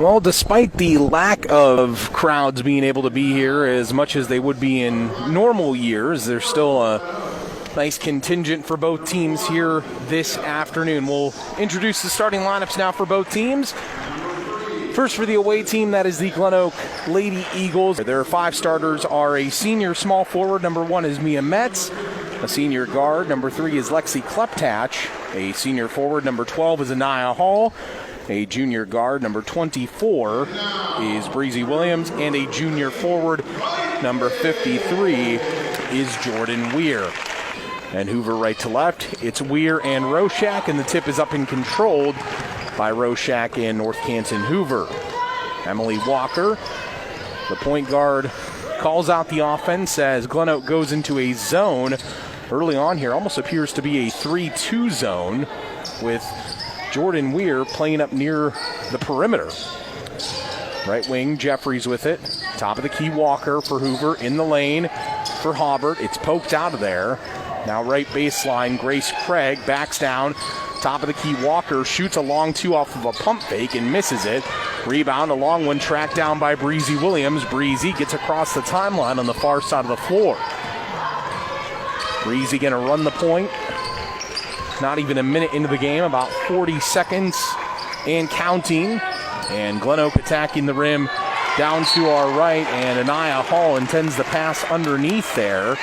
Well, despite the lack of crowds being able to be here as much as they would be in normal years, there's still a nice contingent for both teams here this afternoon. We'll introduce the starting lineups now for both teams. First for the away team, that is the Glenoak Lady Eagles. Their 5 starters are a senior small forward. Number 1 is Mia Metz. A senior guard. Number 3 is Lexi Kleptach. A senior forward. Number 12 is Anaya Hall. A junior guard. Number 24 is Breezy Williams. And a junior forward. Number 53 is Jordan Weir. And Hoover right to left. It's Weir and Roshak, and the tip is up and controlled by Roshak and North Canton Hoover. Emily Walker, the point guard, calls out the offense as Glenoak goes into a zone early on here. Almost appears to be a 3-2 zone with Jordan Weir playing up near the perimeter. Right wing, Jeffries with it. Top of the key, Walker for Hoover. In the lane for Hobart. It's poked out of there. Now right baseline, Grace Craig backs down. Top of the key, Walker shoots a long 2 off of a pump fake and misses it. Rebound, a long one tracked down by Breezy Williams. Breezy gets across the timeline on the far side of the floor. Breezy going to run the point. Not even a minute into the game, about 40 seconds and counting. And Glenoak attacking the rim down to our right, and Anaya Hall intends the pass underneath there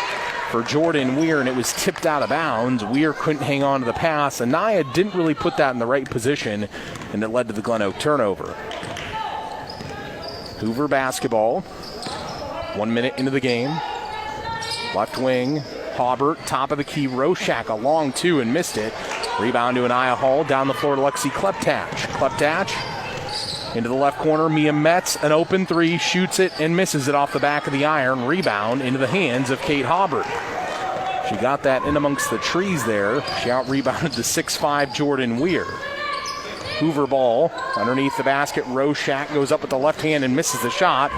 for Jordan Weir, and it was tipped out of bounds. Weir couldn't hang on to the pass. Anaya didn't really put that in the right position, and it led to the Glenoak turnover. Hoover basketball. 1 minute into the game. Left wing, Hobart, top of the key, Roshak, a long 2 and missed it. Rebound to Anaya Hall, down the floor to Lexi Kleptach. Kleptach into the left corner, Mia Metz, an open 3, shoots it and misses it off the back of the iron. Rebound into the hands of Kate Hobart. She got that in amongst the trees there. She out-rebounded the 6'5 Jordan Weir. Hoover ball underneath the basket. Roshak goes up with the left hand and misses the shot.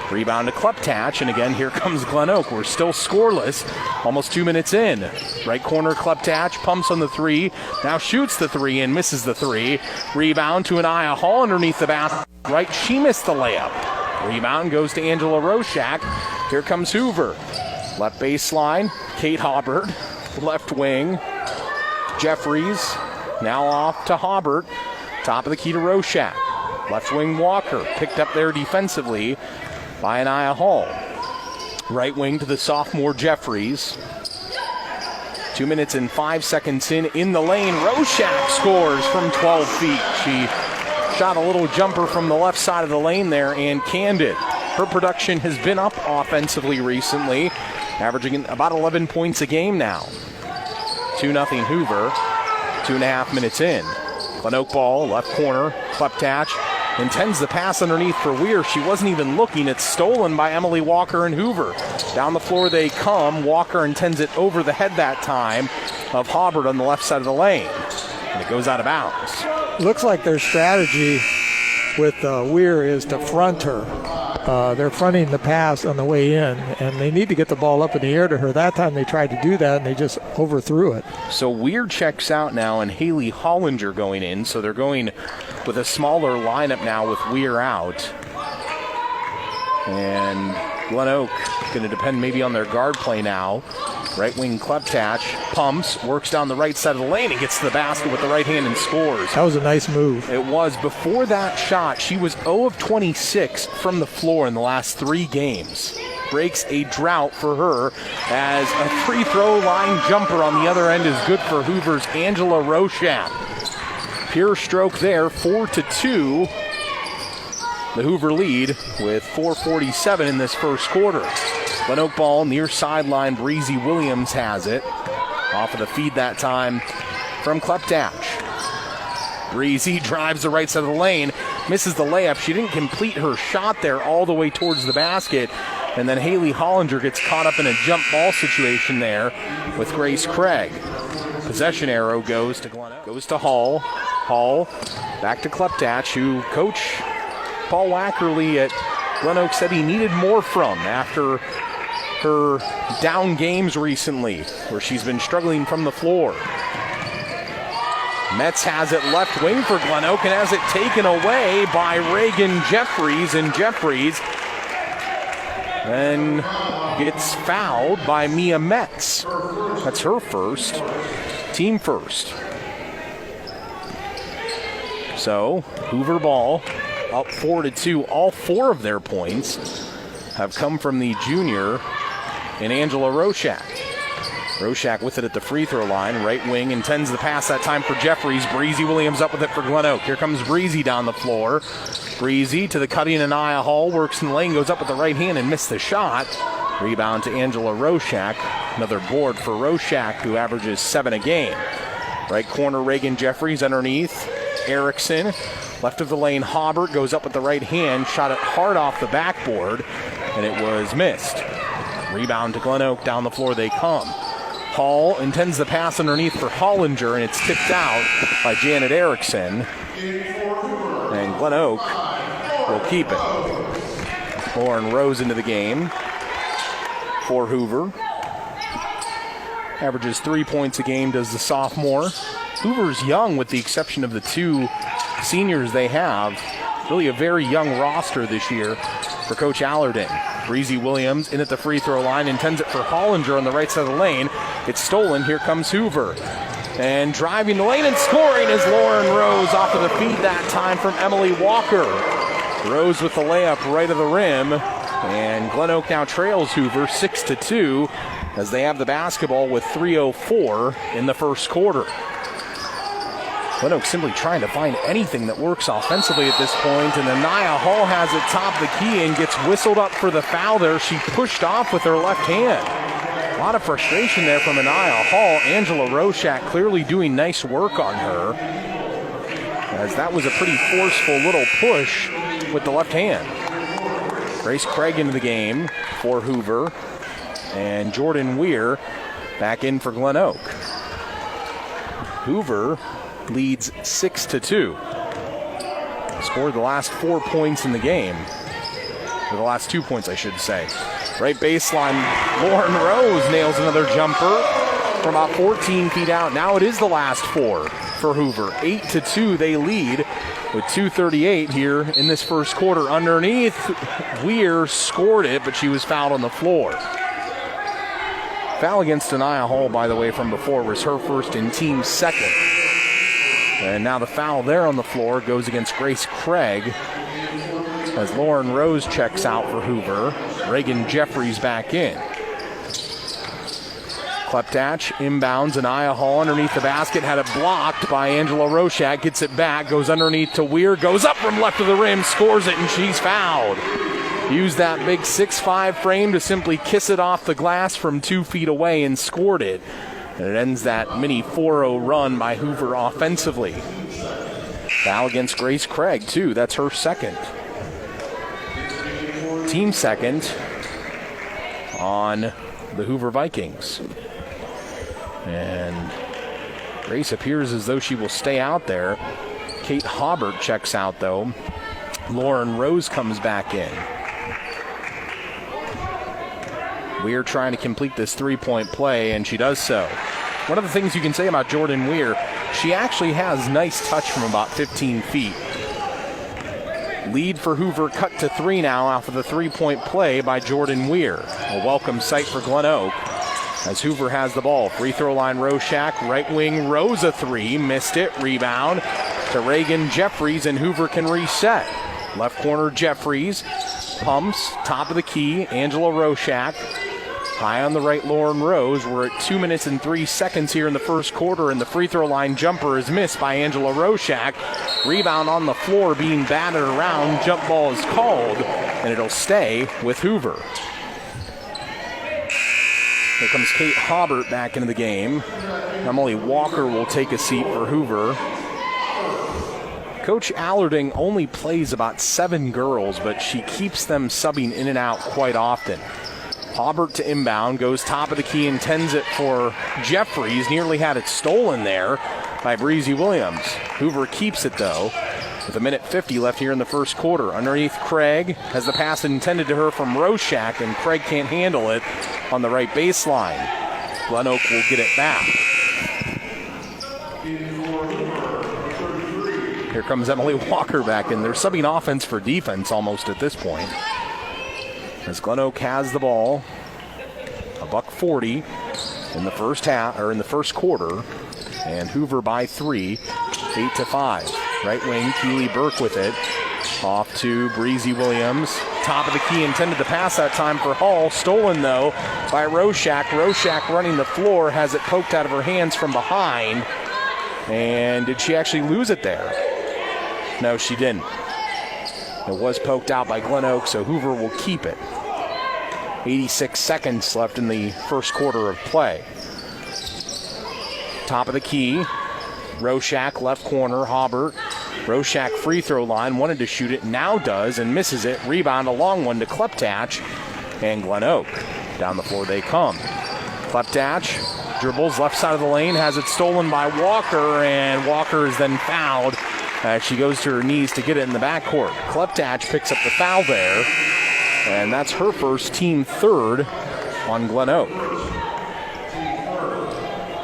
Rebound to Kleptach, and again, here comes Glenoak. We're still scoreless, almost 2 minutes in. Right corner, Kleptach pumps on the 3, now shoots the 3 and misses the 3. Rebound to Anaya Hall underneath the basket. Right, she missed the layup. Rebound goes to Angela Roshak. Here comes Hoover. Left baseline, Kate Hobart. Left wing, Jeffries. Now off to Hobart. Top of the key to Roshak. Left wing, Walker. Picked up there defensively by Anaya Hall. Right wing to the sophomore Jeffries. 2 minutes and 5 seconds in the lane. Roshak scores from 12 feet. She shot a little jumper from the left side of the lane there and canned it. Her production has been up offensively recently, averaging about 11 points a game now. 2-0 Hoover, 2.5 minutes in. Glenoak ball, left corner, Kleptach intends the pass underneath for Weir. She wasn't even looking. It's stolen by Emily Walker and Hoover. Down the floor they come. Walker intends it over the head that time of Hobart on the left side of the lane. And it goes out of bounds. Looks like their strategy with Weir is to front her. They're fronting the pass on the way in, and they need to get the ball up in the air to her. That time they tried to do that, and they just overthrew it. So Weir checks out now, and Haley Hollinger going in. So they're going with a smaller lineup now with Weir out. And Glenoak going to depend maybe on their guard play now. Right wing Kleptach pumps, works down the right side of the lane and gets to the basket with the right hand and scores. That was a nice move. It was. Before that shot, she was 0 of 26 from the floor in the last 3 games. Breaks a drought for her as a free throw line jumper on the other end is good for Hoover's Angela Roshak. Pure stroke there, 4-2. The Hoover lead with 4:47 in this first quarter. Glenoak ball near sideline. Breezy Williams has it. Off of the feed that time from Kleptach. Breezy drives the right side of the lane. Misses the layup. She didn't complete her shot there all the way towards the basket. And then Haley Hollinger gets caught up in a jump ball situation there with Grace Craig. Possession arrow goes to Glenoak. Goes to Hall. Hall back to Kleptach, who Coach Paul Wackerly at Glenoak said he needed more from after her down games recently, where she's been struggling from the floor. Metz has it left wing for Glenoak and has it taken away by Reagan Jeffries, and Jeffries then gets fouled by Mia Metz. That's her first, team first. So Hoover ball up 4-2. All 4 of their points have come from the junior in Angela Roshak. Roshak with it at the free throw line. Right wing intends the pass that time for Jeffries. Breezy Williams up with it for Glenoak. Here comes Breezy down the floor. Breezy to the cutting Anaya Hall. Works in the lane, goes up with the right hand and missed the shot. Rebound to Angela Roshak. Another board for Roshak, who averages 7 a game. Right corner, Reagan Jeffries underneath. Erickson. Left of the lane, Hobart goes up with the right hand. Shot it hard off the backboard, and it was missed. Rebound to Glenoak. Down the floor they come. Hall intends the pass underneath for Hollinger, and it's tipped out by Janet Erickson. And Glenoak will keep it. Lauren Rose into the game for Hoover. Averages 3 points a game, does the sophomore. Hoover's young with the exception of the 2 seniors they have. Really a very young roster this year for Coach Allerton. Breezy Williams in at the free throw line, intends it for Hollinger on the right side of the lane. It's stolen. Here comes Hoover. And driving the lane and scoring is Lauren Rose off of the feed that time from Emily Walker. Rose with the layup right of the rim. And Glenoak now trails Hoover 6-2 as they have the basketball with 3:04 in the first quarter. Glenoak simply trying to find anything that works offensively at this point, and Anaya Hall has it top of the key and gets whistled up for the foul there. She pushed off with her left hand. A lot of frustration there from Anaya Hall. Angela Roshak clearly doing nice work on her, as that was a pretty forceful little push with the left hand. Grace Craig into the game for Hoover, and Jordan Weir back in for Glenoak. Hoover leads 6-2. Scored the last 4 points in the game. Or the last 2 points, I should say. Right baseline, Lauren Rose nails another jumper from about 14 feet out. Now it is the last 4 for Hoover. 8-2 they lead with 2:38 here in this first quarter. Underneath, Weir scored it, but she was fouled on the floor. Foul against Anaya Hall, by the way, from before was her first and team's second. And now the foul there on the floor goes against Grace Craig as Lauren Rose checks out for Hoover. Reagan Jeffries back in. Kleptach inbounds, Anaya Hall underneath the basket, had it blocked by Angela Roshak, gets it back, goes underneath to Weir, goes up from left of the rim, scores it, and she's fouled. Used that big 6'5" frame to simply kiss it off the glass from 2 feet away and scored it. And it ends that mini 4-0 run by Hoover offensively. Foul against Grace Craig, too. That's her second. Team second on the Hoover Vikings. And Grace appears as though she will stay out there. Kate Hobart checks out, though. Lauren Rose comes back in. Weir trying to complete this three-point play, and she does so. One of the things you can say about Jordan Weir, she actually has nice touch from about 15 feet. Lead for Hoover cut to 3 now off of the three-point play by Jordan Weir. A welcome sight for Glenoak as Hoover has the ball. Free throw line, Roshak, right wing, Rose a 3, missed it, rebound to Reagan Jeffries, and Hoover can reset. Left corner, Jeffries, pumps, top of the key, Angela Roshak. High on the right, Lauren Rose. We're at 2 minutes and 3 seconds here in the first quarter, and the free throw line jumper is missed by Angela Roshak. Rebound on the floor being batted around. Jump ball is called, and it'll stay with Hoover. Here comes Kate Hobart back into the game. Emily Walker will take a seat for Hoover. Coach Allerton only plays about 7 girls, but she keeps them subbing in and out quite often. Hobart to inbound, goes top of the key, intends it for Jeffries. Nearly had it stolen there by Breezy Williams. Hoover keeps it, though, with 1:50 left here in the first quarter. Underneath, Craig has the pass intended to her from Roshak, and Craig can't handle it on the right baseline. Glenoak will get it back. comes Emily Walker back in. They're subbing offense for defense almost at this point. As Glenoak has the ball, $1:40 in the first half, or in the first quarter, and Hoover by 3, 8-5. Right wing, Keely Burke with it. Off to Breezy Williams. Top of the key, intended to pass that time for Hall. Stolen, though, by Roshak. Roshak running the floor, has it poked out of her hands from behind. And did she actually lose it there? No, she didn't. It was poked out by Glenoak, so Hoover will keep it. 86 seconds left in the first quarter of play. Top of the key. Roshak, left corner, Hobart. Roshak free throw line, wanted to shoot it, now does, and misses it. Rebound, a long one to Kleptach, and Glenoak. Down the floor they come. Kleptach dribbles left side of the lane, has it stolen by Walker, and Walker is then fouled as she goes to her knees to get it in the backcourt. Kleptach picks up the foul there, and that's her first, team third on Glenoak.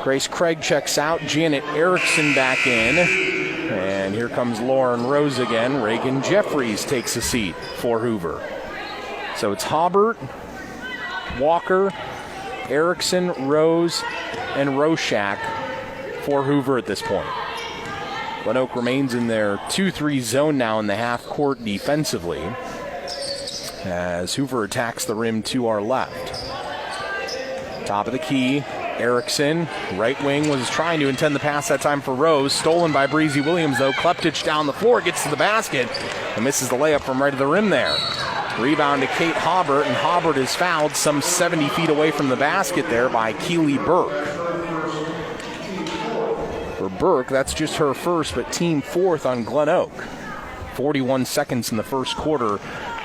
Grace Craig checks out, Janet Erickson back in. And here comes Lauren Rose again. Reagan Jeffries takes a seat for Hoover. So it's Hobart, Walker, Erickson, Rose, and Roshak for Hoover at this point. Glenoak remains in their 2-3 zone now in the half court defensively as Hoover attacks the rim to our left. Top of the key. Erickson, right wing, was trying to intend the pass that time for Rose. Stolen by Breezy Williams, though. Kleptach down the floor, gets to the basket, and misses the layup from right of the rim there. Rebound to Kate Hobart, and Hobart is fouled some 70 feet away from the basket there by Keely Burke. For Burke, that's just her first, but team fourth on Glenoak. 41 seconds in the first quarter.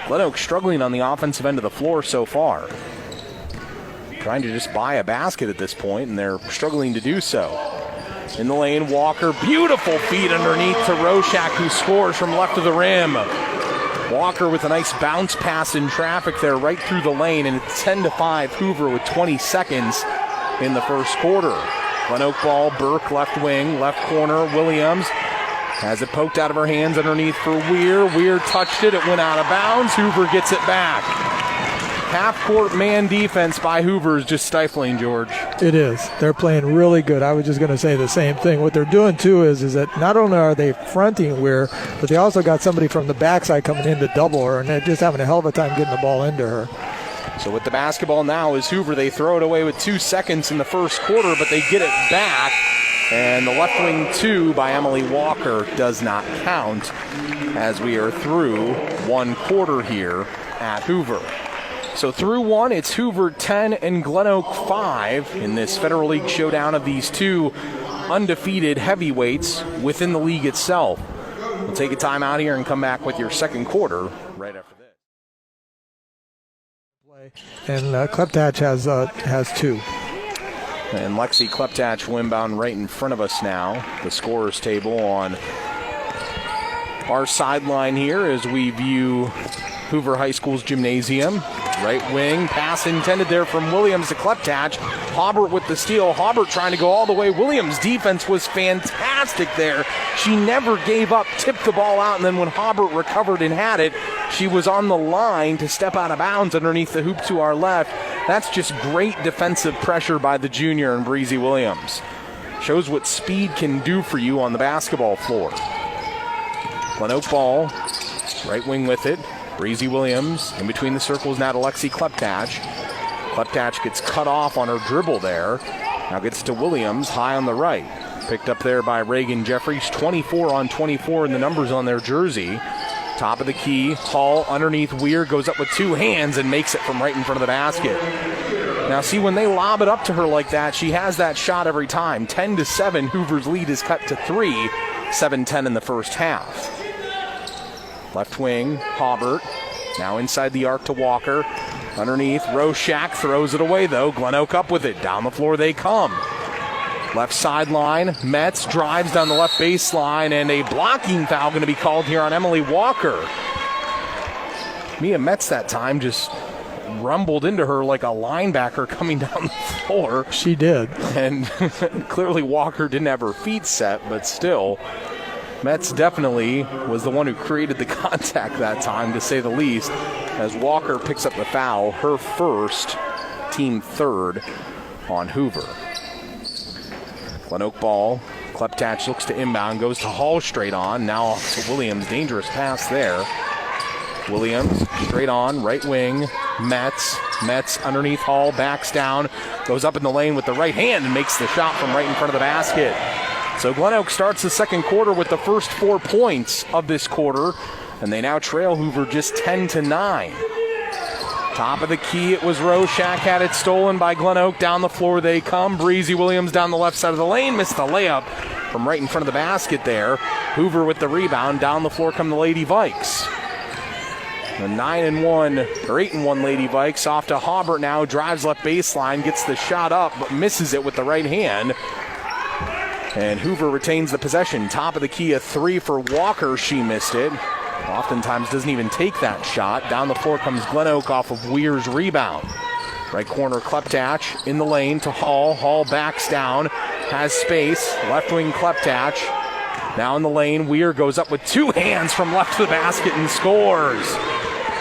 Glenoak struggling on the offensive end of the floor so far. Trying to just buy a basket at this point, and they're struggling to do so. In the lane, Walker, beautiful feed underneath to Roshak, who scores from left of the rim. Walker with a nice bounce pass in traffic there right through the lane, and it's 10-5 Hoover with 20 seconds in the first quarter. Glenoak ball, Burke left wing, left corner, Williams has it poked out of her hands underneath for Weir. Weir touched it, it went out of bounds, Hoover gets it back. Half-court man defense by Hoover is just stifling, George. It is. They're playing really good. I was just going to say the same thing. What they're doing, too, is that not only are they fronting Weir, but they also got somebody from the backside coming in to double her, and they're just having a hell of a time getting the ball into her. So with the basketball now is Hoover. They throw it away with 2 seconds in the first quarter, but they get it back. And the left wing two by Emily Walker does not count as we are through one quarter here at Hoover. So through one, it's Hoover 10 and Glenoak 5 in this Federal League showdown of these two undefeated heavyweights within the league itself. We'll take a time out here and come back with your second quarter right after this. And Kleptach has 2. And Lexi Kleptach will inbound right in front of us now. The scorer's table on our sideline here as we view Hoover High School's gymnasium. Right wing, pass intended there from Williams to Kleptach. Hobart with the steal. Hobart trying to go all the way. Williams' defense was fantastic there. She never gave up, tipped the ball out, and then when Hobart recovered and had it, she was on the line to step out of bounds underneath the hoop to our left. That's just great defensive pressure by the junior and Breezy Williams. Shows what speed can do for you on the basketball floor. Glenoak ball, right wing with it. Breezy Williams in between the circles now to Lexi Kleptach. Kleptach gets cut off on her dribble there. Now gets to Williams, high on the right. Picked up there by Reagan Jeffries. 24 on 24 in the numbers on their jersey. Top of the key, Hall underneath Weir, goes up with 2 hands and makes it from right in front of the basket. Now see, when they lob it up to her like that, she has that shot every time. 10-7, Hoover's lead is cut to 3, 7-10 in the first half. Left wing, Hobart, now inside the arc to Walker. Underneath, Roshak throws it away, though. Glenoak up with it. Down the floor they come. Left sideline, Metz drives down the left baseline, and a blocking foul going to be called here on Emily Walker. Mia Metz that time just rumbled into her like a linebacker coming down the floor. She did. And clearly Walker didn't have her feet set, but still. Metz definitely was the one who created the contact that time, to say the least, as Walker picks up the foul, her first, team third on Hoover. Glenoak ball. Kleptach looks to inbound, goes to Hall straight on. Now to Williams. Dangerous pass there. Williams straight on, right wing. Metz underneath Hall, backs down, goes up in the lane with the right hand and makes the shot from right in front of the basket. So Glenoak starts the second quarter with the first 4 points of this quarter, and they now trail Hoover just 10-9. Top of the key, it was Roshak, had it stolen by Glenoak. Down the floor they come. Breezy Williams down the left side of the lane, missed the layup from right in front of the basket there. Hoover with the rebound. Down the floor come the Lady Vikes. The 9-1 or 8-1 Lady Vikes off to Hobart now, drives left baseline, gets the shot up, but misses it with the right hand. And Hoover retains the possession. Top of the key, a 3 for Walker. She missed it. Oftentimes doesn't even take that shot. Down the floor comes Glenoak off of Weir's rebound. Right corner, Kleptach in the lane to Hall. Hall backs down, has space. Left wing Kleptach. Now in the lane, Weir goes up with 2 hands from left to the basket and scores.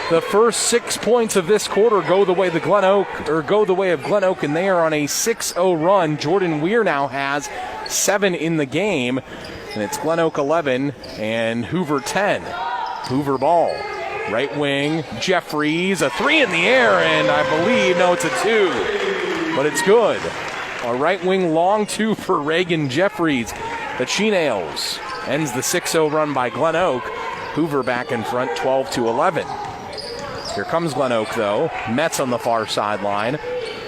The first 6 points of this quarter go the way of Glenoak, and they are on a 6-0 run. Jordan Weir now has 7 in the game, and it's Glenoak 11 and Hoover 10. Hoover ball, right wing, Jeffries, a 3 in the air, and I believe, no, it's a 2, but it's good. A right wing long 2 for Reagan Jeffries. The She-Nails ends the 6-0 run by Glenoak. Hoover back in front, 12-11. Here comes Glenoak, though. Metz on the far sideline.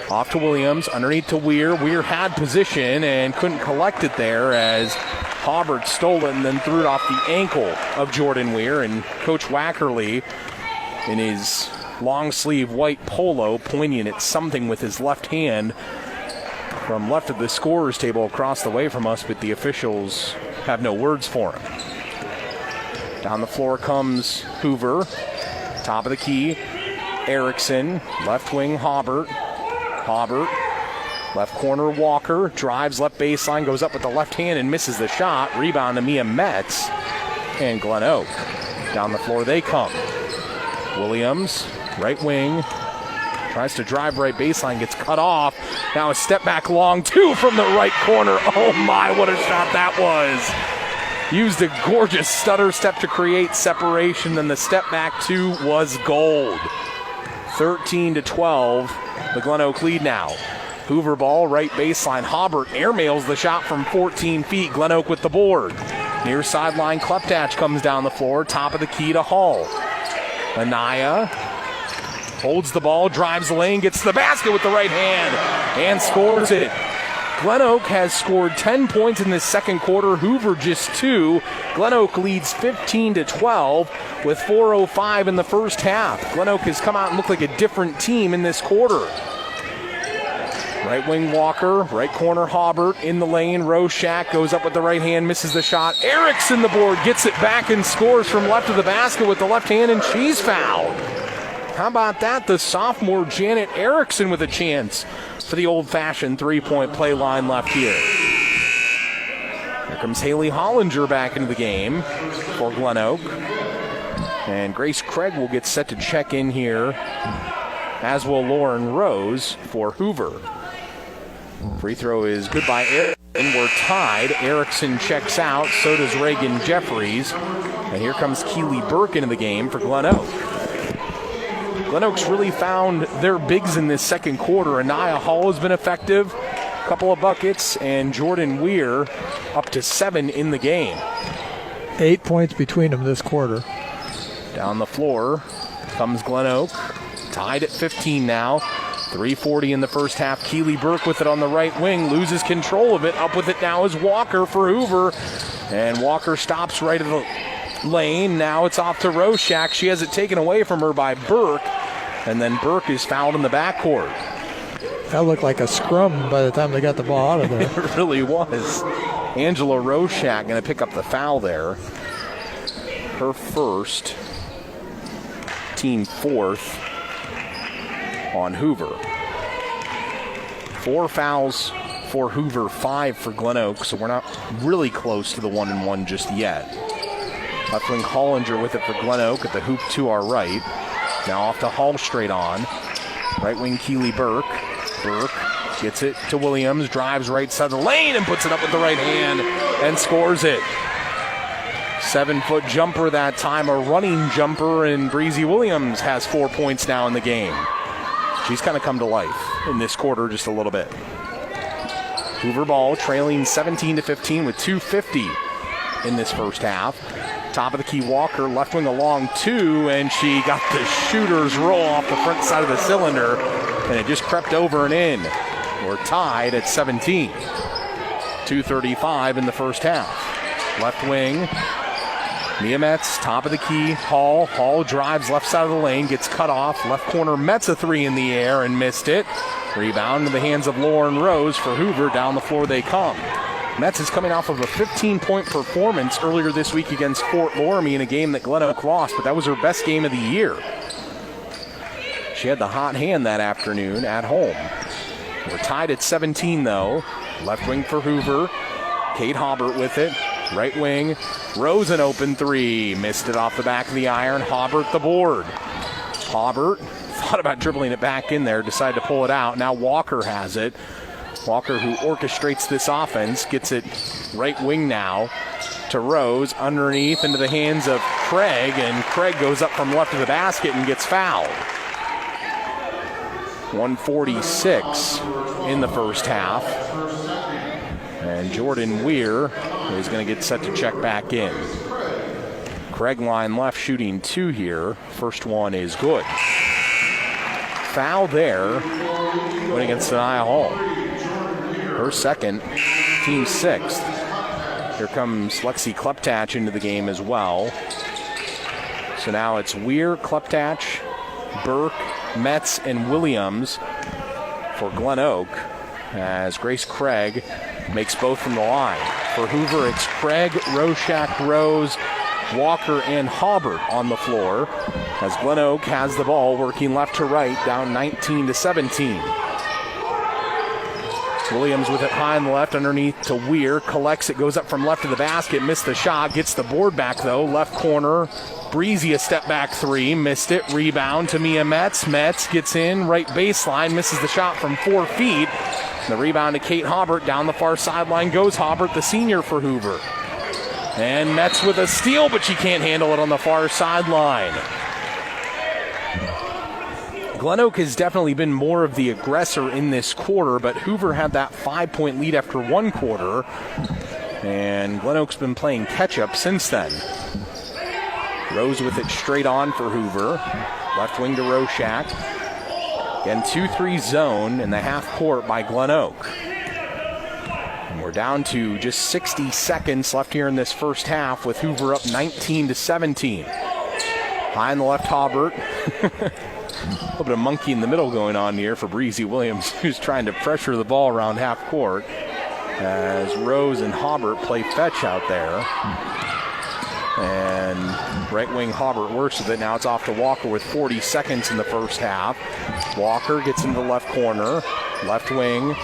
Off to Williams, underneath to Weir. Weir had position and couldn't collect it there as Hobart stole it and then threw it off the ankle of Jordan Weir. And Coach Wackerly, in his long-sleeve white polo, pointing at something with his left hand from left of the scorer's table across the way from us, but the officials have no words for him. Down the floor comes Hoover. Top of the key, Erickson. Left wing, Hobart. Left corner, Walker. Drives left baseline, goes up with the left hand and misses the shot. Rebound to Mia Metz and Glenoak. Down the floor they come. Williams, right wing. Tries to drive right baseline, gets cut off. Now a step back long 2 from the right corner. Oh my, what a shot that was. Used a gorgeous stutter step to create separation, then the step back 2 was gold. 13-12, the Glenoak lead now. Hoover ball, right baseline. Hobart airmails the shot from 14 feet. Glenoak with the board. Near sideline, Kleptach comes down the floor. Top of the key to Hall. Anaya holds the ball, drives the lane, gets the basket with the right hand, and scores it. Glenoak has scored 10 points in this second quarter. Hoover just 2. Glenoak leads 15-12 with 4:05 in the first half. Glenoak has come out and looked like a different team in this quarter. Right wing Walker, right corner Hobart in the lane. Roshak goes up with the right hand, misses the shot. Erickson the board, gets it back and scores from left of the basket with the left hand, and she's fouled. How about that? The sophomore Janet Erickson with a chance for the old-fashioned three-point play line left here. Here comes Haley Hollinger back into the game for Glenoak. And Grace Craig will get set to check in here, as will Lauren Rose for Hoover. Free throw is good by Erickson. We're tied. Erickson checks out. So does Reagan Jeffries. And here comes Keely Burke into the game for Glenoak. Glenoak's really found their bigs in this second quarter. Anaya Hall has been effective. A couple of buckets. And Jordan Weir up to 7 in the game. 8 points between them this quarter. Down the floor comes Glenoak. Tied at 15 now. 3:40 in the first half. Keely Burke with it on the right wing. Loses control of it. Up with it now is Walker for Hoover. And Walker stops right at the lane. Now it's off to Roshak. She has it taken away from her by Burke. And then Burke is fouled in the backcourt. That looked like a scrum by the time they got the ball out of there. It really was. Angela Roshak going to pick up the foul there. Her first, team fourth on Hoover. 4 fouls for Hoover, 5 for Glenoak, so we're not really close to the 1-1 just yet. Left wing Hollinger with it for Glenoak at the hoop to our right. Now off to Hall straight on. Right wing Keely Burke. Burke gets it to Williams, drives right side of the lane and puts it up with the right hand and scores it. 7-foot jumper that time, a running jumper, and Breezy Williams has 4 points now in the game. She's kind of come to life in this quarter just a little bit. Hoover ball trailing 17-15 with 2:50 in this first half. Top of the key, Walker, left wing along 2, and she got the shooter's roll off the front side of the cylinder, and it just crept over and in. We're tied at 17. 2:35 in the first half. Left wing, Mia Metz, top of the key, Hall. Hall drives left side of the lane, gets cut off. Left corner, Metz a 3 in the air and missed it. Rebound in the hands of Lauren Rose for Hoover. Down the floor they come. Metz is coming off of a 15-point performance earlier this week against Fort Loramie in a game that Glenoak lost, but that was her best game of the year. She had the hot hand that afternoon at home. We're tied at 17, though. Left wing for Hoover. Kate Hobart with it. Right wing, Rose an open 3. Missed it off the back of the iron. Hobart the board. Hobart thought about dribbling it back in there, decided to pull it out. Now Walker has it. Walker, who orchestrates this offense, gets it right wing now to Rose, underneath into the hands of Craig, and Craig goes up from left of the basket and gets fouled. 1:46 in the first half. And Jordan Weir is going to get set to check back in. Craig line left, shooting 2 here. First one is good. Foul there, going against Anaya Hall. Her second, team 6th. Here comes Lexi Kleptach into the game as well. So now it's Weir, Kleptach, Burke, Metz, and Williams for Glenoak, as Grace Craig makes both from the line. For Hoover, it's Craig, Roshak, Rose, Walker, and Hobart on the floor, as Glenoak has the ball working left to right, down 19-17. Williams with it high on the left, underneath to Weir, collects it, goes up from left to the basket, missed the shot, gets the board back though, left corner, Breezy a step back 3, missed it, rebound to Mia Metz. Metz gets in, right baseline, misses the shot from 4 feet. The rebound to Kate Hobart, down the far sideline goes Hobart, the senior for Hoover. And Metz with a steal, but she can't handle it on the far sideline. Glenoak has definitely been more of the aggressor in this quarter, but Hoover had that 5-point lead after 1 quarter, and Glenoak's been playing catch-up since then. Rose with it straight on for Hoover. Left wing to Roshak. Again, 2-3 zone in the half court by Glenoak. And we're down to just 60 seconds left here in this first half, with Hoover up 19-17. High on the left, Hobart. A little bit of monkey in the middle going on here for Breezy Williams, who's trying to pressure the ball around half court, as Rose and Hobart play fetch out there. And right wing Hobart works with it. Now it's off to Walker with 40 seconds in the first half. Walker gets into the left corner. Left wing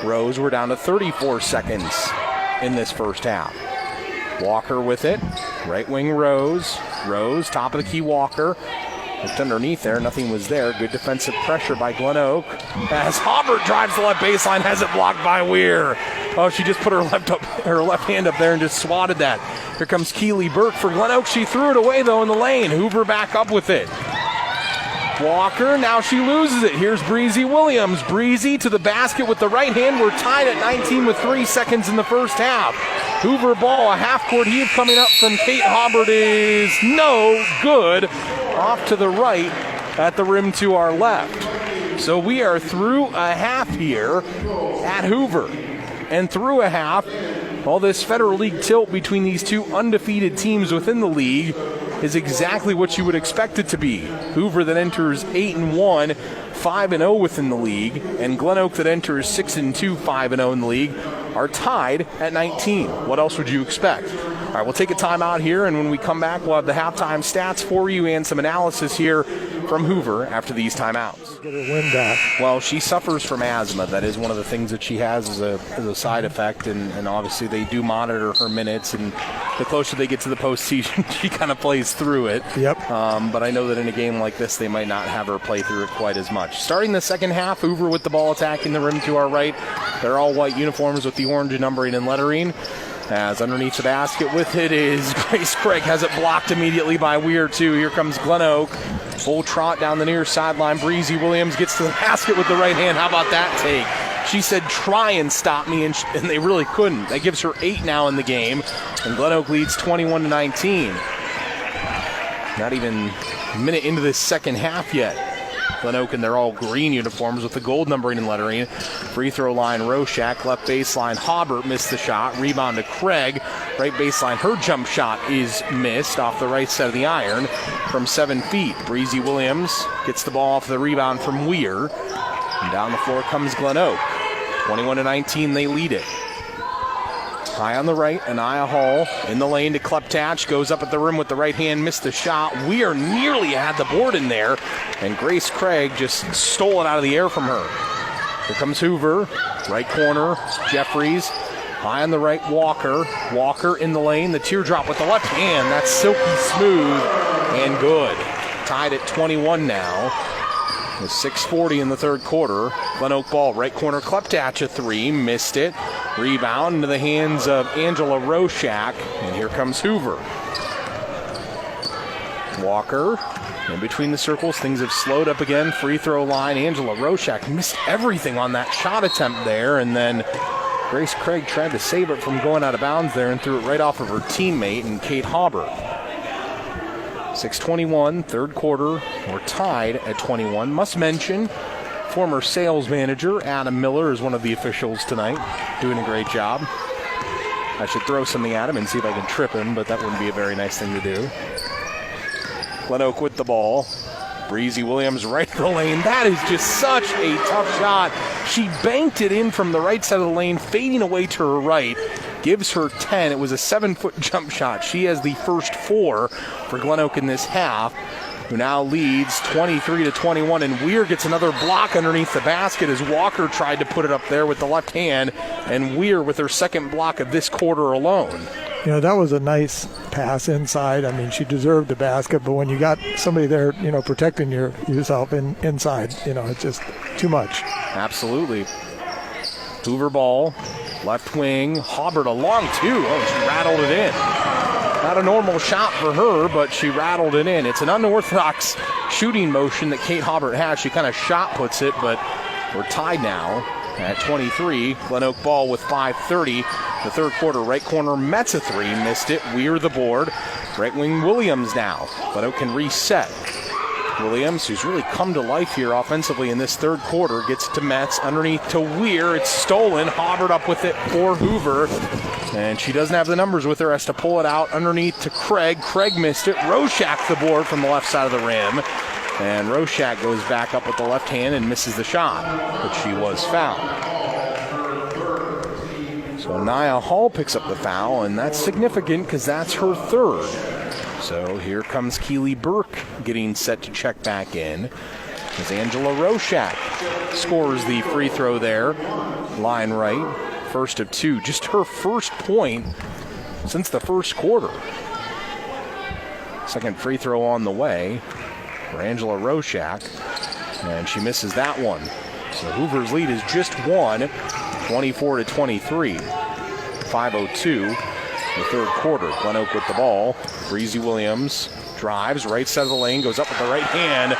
Rose. We're down to 34 seconds in this first half. Walker with it. Right wing Rose. Rose, top of the key, Walker. Looked underneath there, nothing was there. Good defensive pressure by Glenoak. As Hobart drives the left baseline, has it blocked by Weir. Oh, she just put her left hand up there and just swatted that. Here comes Keely Burke for Glenoak. She threw it away, though, in the lane. Hoover back up with it. Walker, now she loses it. Here's Breezy Williams. Breezy to the basket with the right hand. We're tied at 19 with 3 seconds in the first half. Hoover ball, a half-court heave coming up from Kate Hobart is no good. Off to the right at the rim to our left. So we are through a half here at Hoover. And through a half, all this Federal League tilt between these two undefeated teams within the league is exactly what you would expect it to be. Hoover that enters 8-1, 5-0 within the league, and Glenoak that enters 6-2, 5-0 in the league are tied at 19. What else would you expect? All right, we'll take a timeout here, and when we come back, we'll have the halftime stats for you and some analysis here from Hoover after these timeouts. Get her wind back. Well, she suffers from asthma. That is one of the things that she has as a side effect, and obviously they do monitor her minutes, and the closer they get to the postseason, she kind of plays through it. Yep. But I know that in a game like this, they might not have her play through it quite as much. Starting the second half, Hoover with the ball attacking the rim to our right. They're all white uniforms with the orange numbering and lettering. As underneath the basket with it is Grace Craig, has it blocked immediately by Weir, too. Here comes Glenoak. Full trot down the near sideline. Breezy Williams gets to the basket with the right hand. How about that take? She said, try and stop me, and they really couldn't. That gives her 8 now in the game, and Glenoak leads 21-19. Not even a minute into this second half yet. Glenoak in their all green uniforms with the gold numbering and lettering. Free throw line, Roshak. Left baseline, Hobart missed the shot. Rebound to Craig. Right baseline, her jump shot is missed off the right side of the iron from 7 feet. Breezy Williams gets the ball off the rebound from Weir. And down the floor comes Glenoak. 21-19, they lead it. High on the right, Anaya Hall in the lane to Kleptach. Goes up at the rim with the right hand, missed the shot. Weir nearly had the board in there, and Grace Craig just stole it out of the air from her. Here comes Hoover, right corner, Jeffries. High on the right, Walker. Walker in the lane, the teardrop with the left hand. That's silky smooth and good. Tied at 21 now. With 6:40 in the third quarter. Glenoak ball, right corner, Kleptach a 3, missed it. Rebound into the hands of Angela Roshak, and here comes Hoover. Walker in between the circles. Things have slowed up again. Free throw line. Angela Roshak missed everything on that shot attempt there, and then Grace Craig tried to save it from going out of bounds there and threw it right off of her teammate and Kate Hobart. 6:21, third quarter. We're tied at 21. Must mention, former sales manager Adam Miller is one of the officials tonight, doing a great job. I should throw something at him and see if I can trip him, but that wouldn't be a very nice thing to do. Glenoak with the ball. Breezy Williams right in the lane. That is just such a tough shot. She banked it in from the right side of the lane, fading away to her right. Gives her 10. It was a 7-foot jump shot. She has the first 4 for Glenoak in this half, who now leads 23-21, and Weir gets another block underneath the basket as Walker tried to put it up there with the left hand, and Weir with her second block of this quarter alone. You know, that was a nice pass inside. I mean, she deserved the basket, but when you got somebody there, you know, protecting yourself inside, you know, it's just too much. Absolutely. Hoover ball, left wing, Hobart along too. Oh, she rattled it in. Not a normal shot for her, but she rattled it in. It's an unorthodox shooting motion that Kate Hobart has. She kind of shot puts it, but we're tied now at 23. Glenoak ball with 5:30. The third quarter, right corner, Metz a 3, missed it. Weir the board. Right wing Williams now. Glenoak can reset. Williams, who's really come to life here offensively in this third quarter, gets to Metz, underneath to Weir. It's stolen. Hobart up with it for Hoover. And she doesn't have the numbers with her, has to pull it out underneath to Craig. Craig missed it. Roshak the board from the left side of the rim. And Roshak goes back up with the left hand and misses the shot, but she was fouled. So Nia Hall picks up the foul, and that's significant because that's her third. So here comes Keely Burke getting set to check back in as Angela Roshak scores the free throw there. Line right, first of 2. Just her first point since the first quarter. Second free throw on the way for Angela Roshak, and she misses that one. So Hoover's lead is just 1, 24-23. 5:02. The third quarter. Glenoak with the ball. Breezy Williams drives right side of the lane, goes up with the right hand,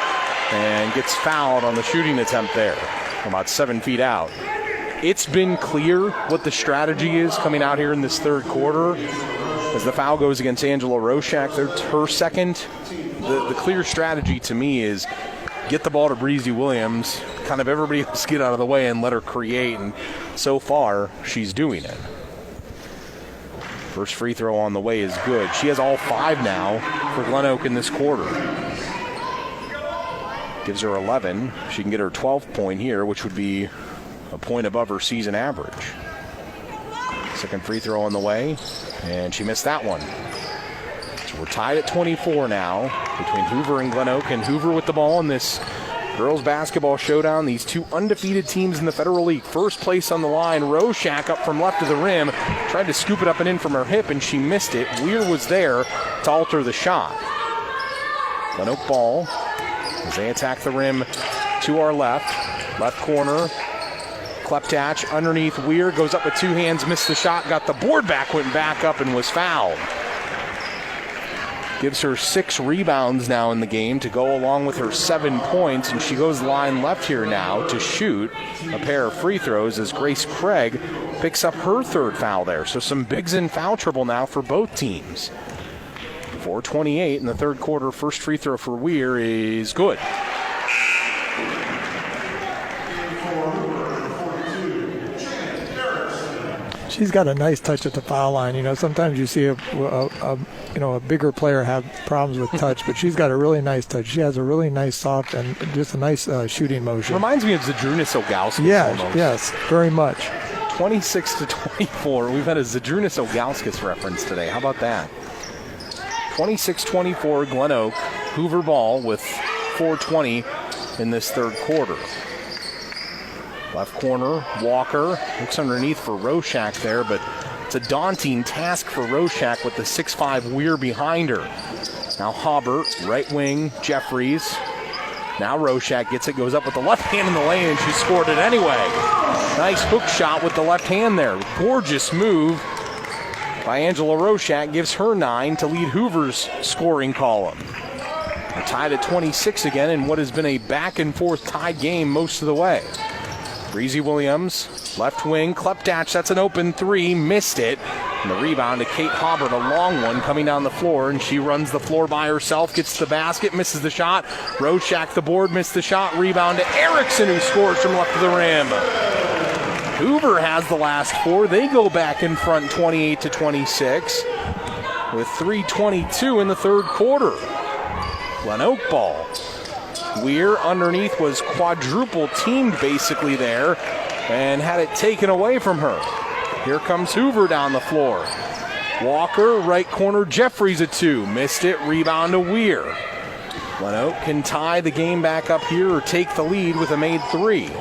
and gets fouled on the shooting attempt there from about 7 feet out. It's been clear what the strategy is coming out here in this third quarter. As the foul goes against Angela Roshak, her second, the clear strategy to me is get the ball to Breezy Williams, kind of everybody else get out of the way and let her create, and so far she's doing it. First free throw on the way is good. She has all 5 now for Glenoak in this quarter. Gives her 11. She can get her 12th point here, which would be a point above her season average. Second free throw on the way, and she missed that one. It's We're tied at 24 now between Hoover and Glenoak, and Hoover with the ball in this girls basketball showdown. These two undefeated teams in the Federal League. First place on the line. Roshak up from left of the rim. Tried to scoop it up and in from her hip, and she missed it. Weir was there to alter the shot. Glenoak ball as they attack the rim to our left. Left corner. Kleptach underneath Weir. Goes up with two hands. Missed the shot. Got the board back. Went back up and was fouled. Gives her 6 rebounds now in the game to go along with her 7 points, and she goes line left here now to shoot a pair of free throws as Grace Craig picks up her 3rd foul there. So some bigs in foul trouble now for both teams. 4:28 in the 3rd quarter. First free throw for Weir is good. She's got a nice touch at the foul line. You know, sometimes you see a bigger player have problems with touch, but she's got a really nice touch. She has a really nice soft and just a nice shooting motion. Reminds me of Zadrunas Ogauskas. Yeah, almost. yes, very much. 26-24. We've had a Zadrunas Ogauskas reference today. How about that? 26-24 Glenoak. Hoover ball with 4:20 in this 3rd quarter. Left corner, Walker looks underneath for Roshak there, but it's a daunting task for Roshak with the 6'5" Weir behind her. Now Hobart, right wing, Jeffries. Now Roshak gets it, goes up with the left hand in the lane, and she scored it anyway. Nice hook shot with the left hand there. Gorgeous move by Angela Roshak, gives her 9 to lead Hoover's scoring column. We're tied at 26 again in what has been a back-and-forth tied game most of the way. Breezy Williams, left wing, Kleptach, that's an open 3, missed it. And the rebound to Kate Hobart, a long one coming down the floor, and she runs the floor by herself, gets the basket, misses the shot. Roshak the board, missed the shot, rebound to Erickson, who scores from left of the rim. Hoover has the last 4. They go back in front 28-26 with 3:22 in the 3rd quarter. Glenoak ball. Weir underneath was quadruple teamed basically there and had it taken away from her. Here comes Hoover down the floor. Walker, right corner, Jeffries a 2. Missed it, rebound to Weir. Glenoak can tie the game back up here or take the lead with a made 3.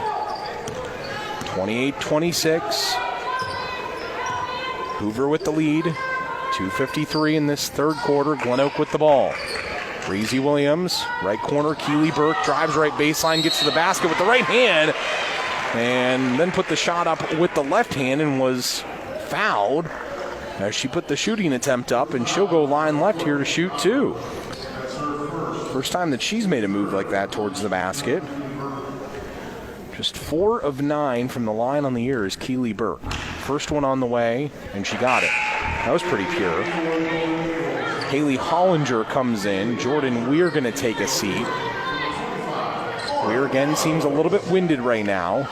28-26. Hoover with the lead. 2:53 in this 3rd quarter. Glenoak with the ball. Breezy Williams, right corner, Keely Burke, drives right baseline, gets to the basket with the right hand, and then put the shot up with the left hand and was fouled as she put the shooting attempt up, and she'll go line left here to shoot 2. First time that she's made a move like that towards the basket. Just 4 of 9 from the line on the year is Keely Burke. First one on the way, and she got it. That was pretty pure. Haley Hollinger comes in. Jordan Weir going to take a seat. Weir again seems a little bit winded right now.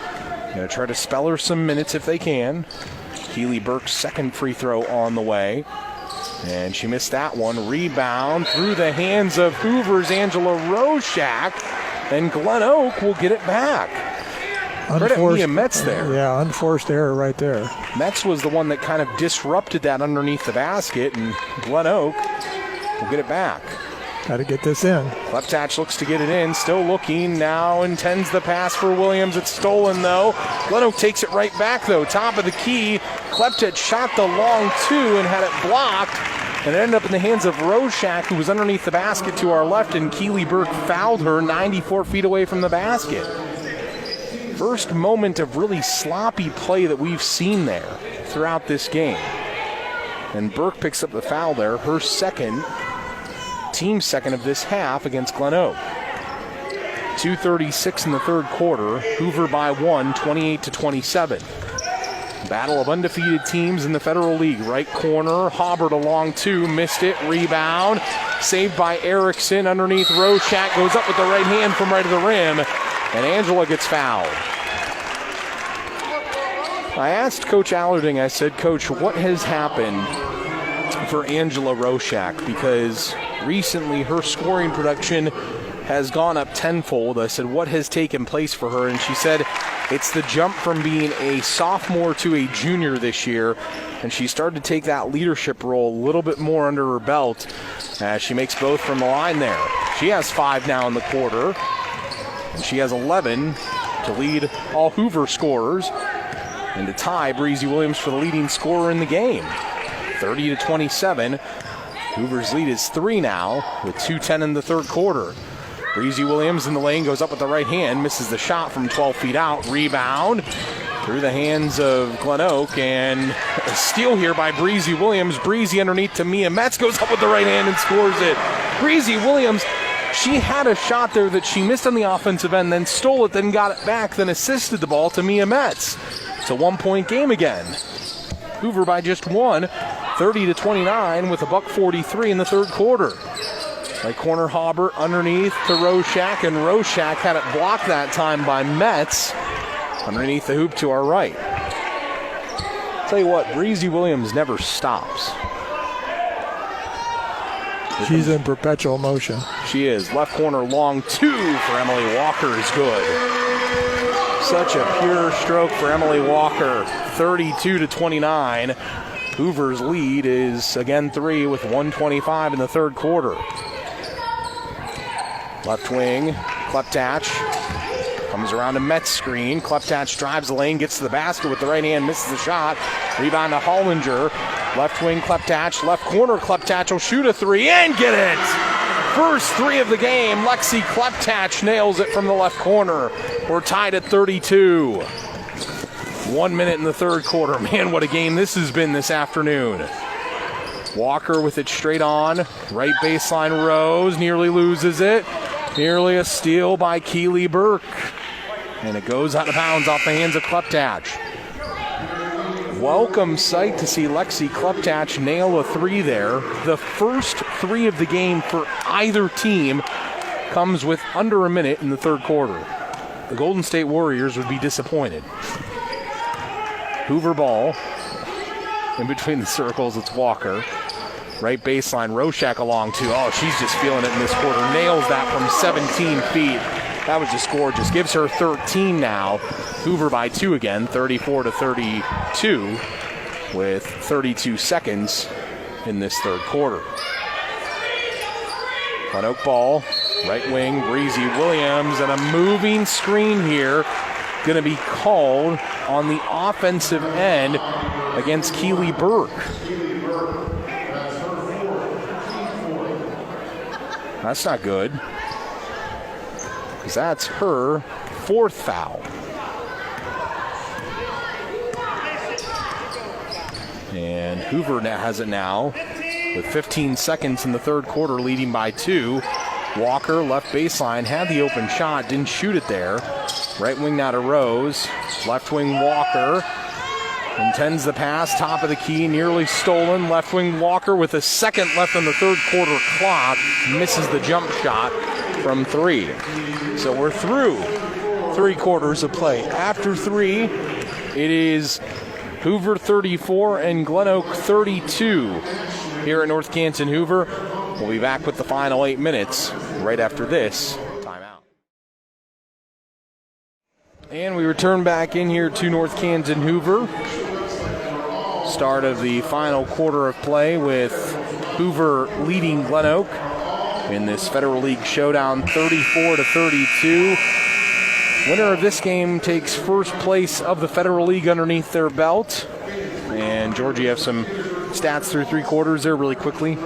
Going to try to spell her some minutes if they can. Keely Burke's 2nd free throw on the way. And she missed that one. Rebound through the hands of Hoover's Angela Roshak. And Glenoak will get it back. Credit Mia Metz there. Yeah, unforced error right there. Metz was the one that kind of disrupted that underneath the basket, and Glenoak will get it back. Got to get this in. Kleptach looks to get it in, still looking, now intends the pass for Williams. It's stolen, though. Glenoak takes it right back, though. Top of the key. Kleptach shot the long 2 and had it blocked, and it ended up in the hands of Roshak, who was underneath the basket to our left, and Keely Burke fouled her 94 feet away from the basket. First moment of really sloppy play that we've seen there throughout this game. And Burke picks up the foul there, her 2nd, team 2nd of this half against Glenoak. 2:36 in the 3rd quarter. Hoover by 1, 28-27. Battle of undefeated teams in the Federal League. Right corner, Hobart along 2, missed it, rebound. Saved by Erickson underneath Roshak, goes up with the right hand from right of the rim. And Angela gets fouled. I asked Coach Allerding, I said, Coach, what has happened for Angela Roshak? Because recently her scoring production has gone up tenfold. I said, what has taken place for her? And she said, it's the jump from being a sophomore to a junior this year. And she started to take that leadership role a little bit more under her belt. as she makes both from the line there. She has 5 now in the quarter, and she has 11 to lead all Hoover scorers and to tie Breezy Williams for the leading scorer in the game. 30-27. Hoover's lead is 3 now with 2:10 in the third quarter. Breezy Williams in the lane, goes up with the right hand, misses the shot from 12 feet out. Rebound through the hands of Glenoak, and a steal here by Breezy Williams. Breezy underneath to Mia Metz, goes up with the right hand and scores it. Breezy Williams, she had a shot there that she missed on the offensive end, then stole it, then got it back, then assisted the ball to Mia Metz. It's a 1-point game again. Hoover by just 1, 30-29 with a $1:43 in the third quarter. Right corner, Hoover underneath to Roshak, and Roshak had it blocked that time by Metz underneath the hoop to our right. Tell you what, Breezy Williams never stops. She's in perpetual motion. She is. Left corner, long 2 for Emily Walker is good. Such a pure stroke for Emily Walker. 32-29. Hoover's lead is again 3 with 1:25 in the third quarter. Left wing, Kleptach comes around to Metz screen. Kleptach drives the lane, gets to the basket with the right hand, misses the shot. Rebound to Hollinger. Left wing, Kleptach. Left corner, Kleptach will shoot a 3 and get it. First 3 of the game. Lexi Kleptach nails it from the left corner. We're tied at 32. 1 minute in the third quarter. Man, what a game this has been this afternoon. Walker with it straight on. Right baseline, Rose nearly loses it. Nearly a steal by Keely Burke. And it goes out of bounds off the hands of Kleptach. Welcome sight to see Lexi Kleptach nail a 3 there. The first 3 of the game for either team comes with under a minute in the third quarter. The Golden State Warriors would be disappointed. Hoover ball. In between the circles, it's Walker. Right baseline, Roshak along 2. Oh, she's just feeling it in this quarter. Nails that from 17 feet. That was just gorgeous. Gives her 13 now. Hoover by 2 again, 34-32, with 32 seconds in this third quarter. Glenoak ball, right wing, Breezy Williams, and a moving screen here. Going to be called on the offensive end against Keely Burke. That's not good, because that's her 4th foul. And Hoover now has it now with 15 seconds in the third quarter, leading by 2. Walker, left baseline, had the open shot, didn't shoot it there. Right wing now to Rose. Left wing Walker intends the pass, top of the key, nearly stolen. Left wing Walker with a second left on the third quarter clock. Misses the jump shot from 3. So we're through 3 quarters of play. After 3, it is Hoover 34 and Glenoak 32 here at North Canton Hoover. We'll be back with the final 8 minutes right after this timeout. And we return back in here to North Canton Hoover. Start of the final quarter of play with Hoover leading Glenoak in this Federal League showdown 34-32. Winner of this game takes first place of the Federal League underneath their belt. And Georgie, you have some stats through 3 quarters there really quickly.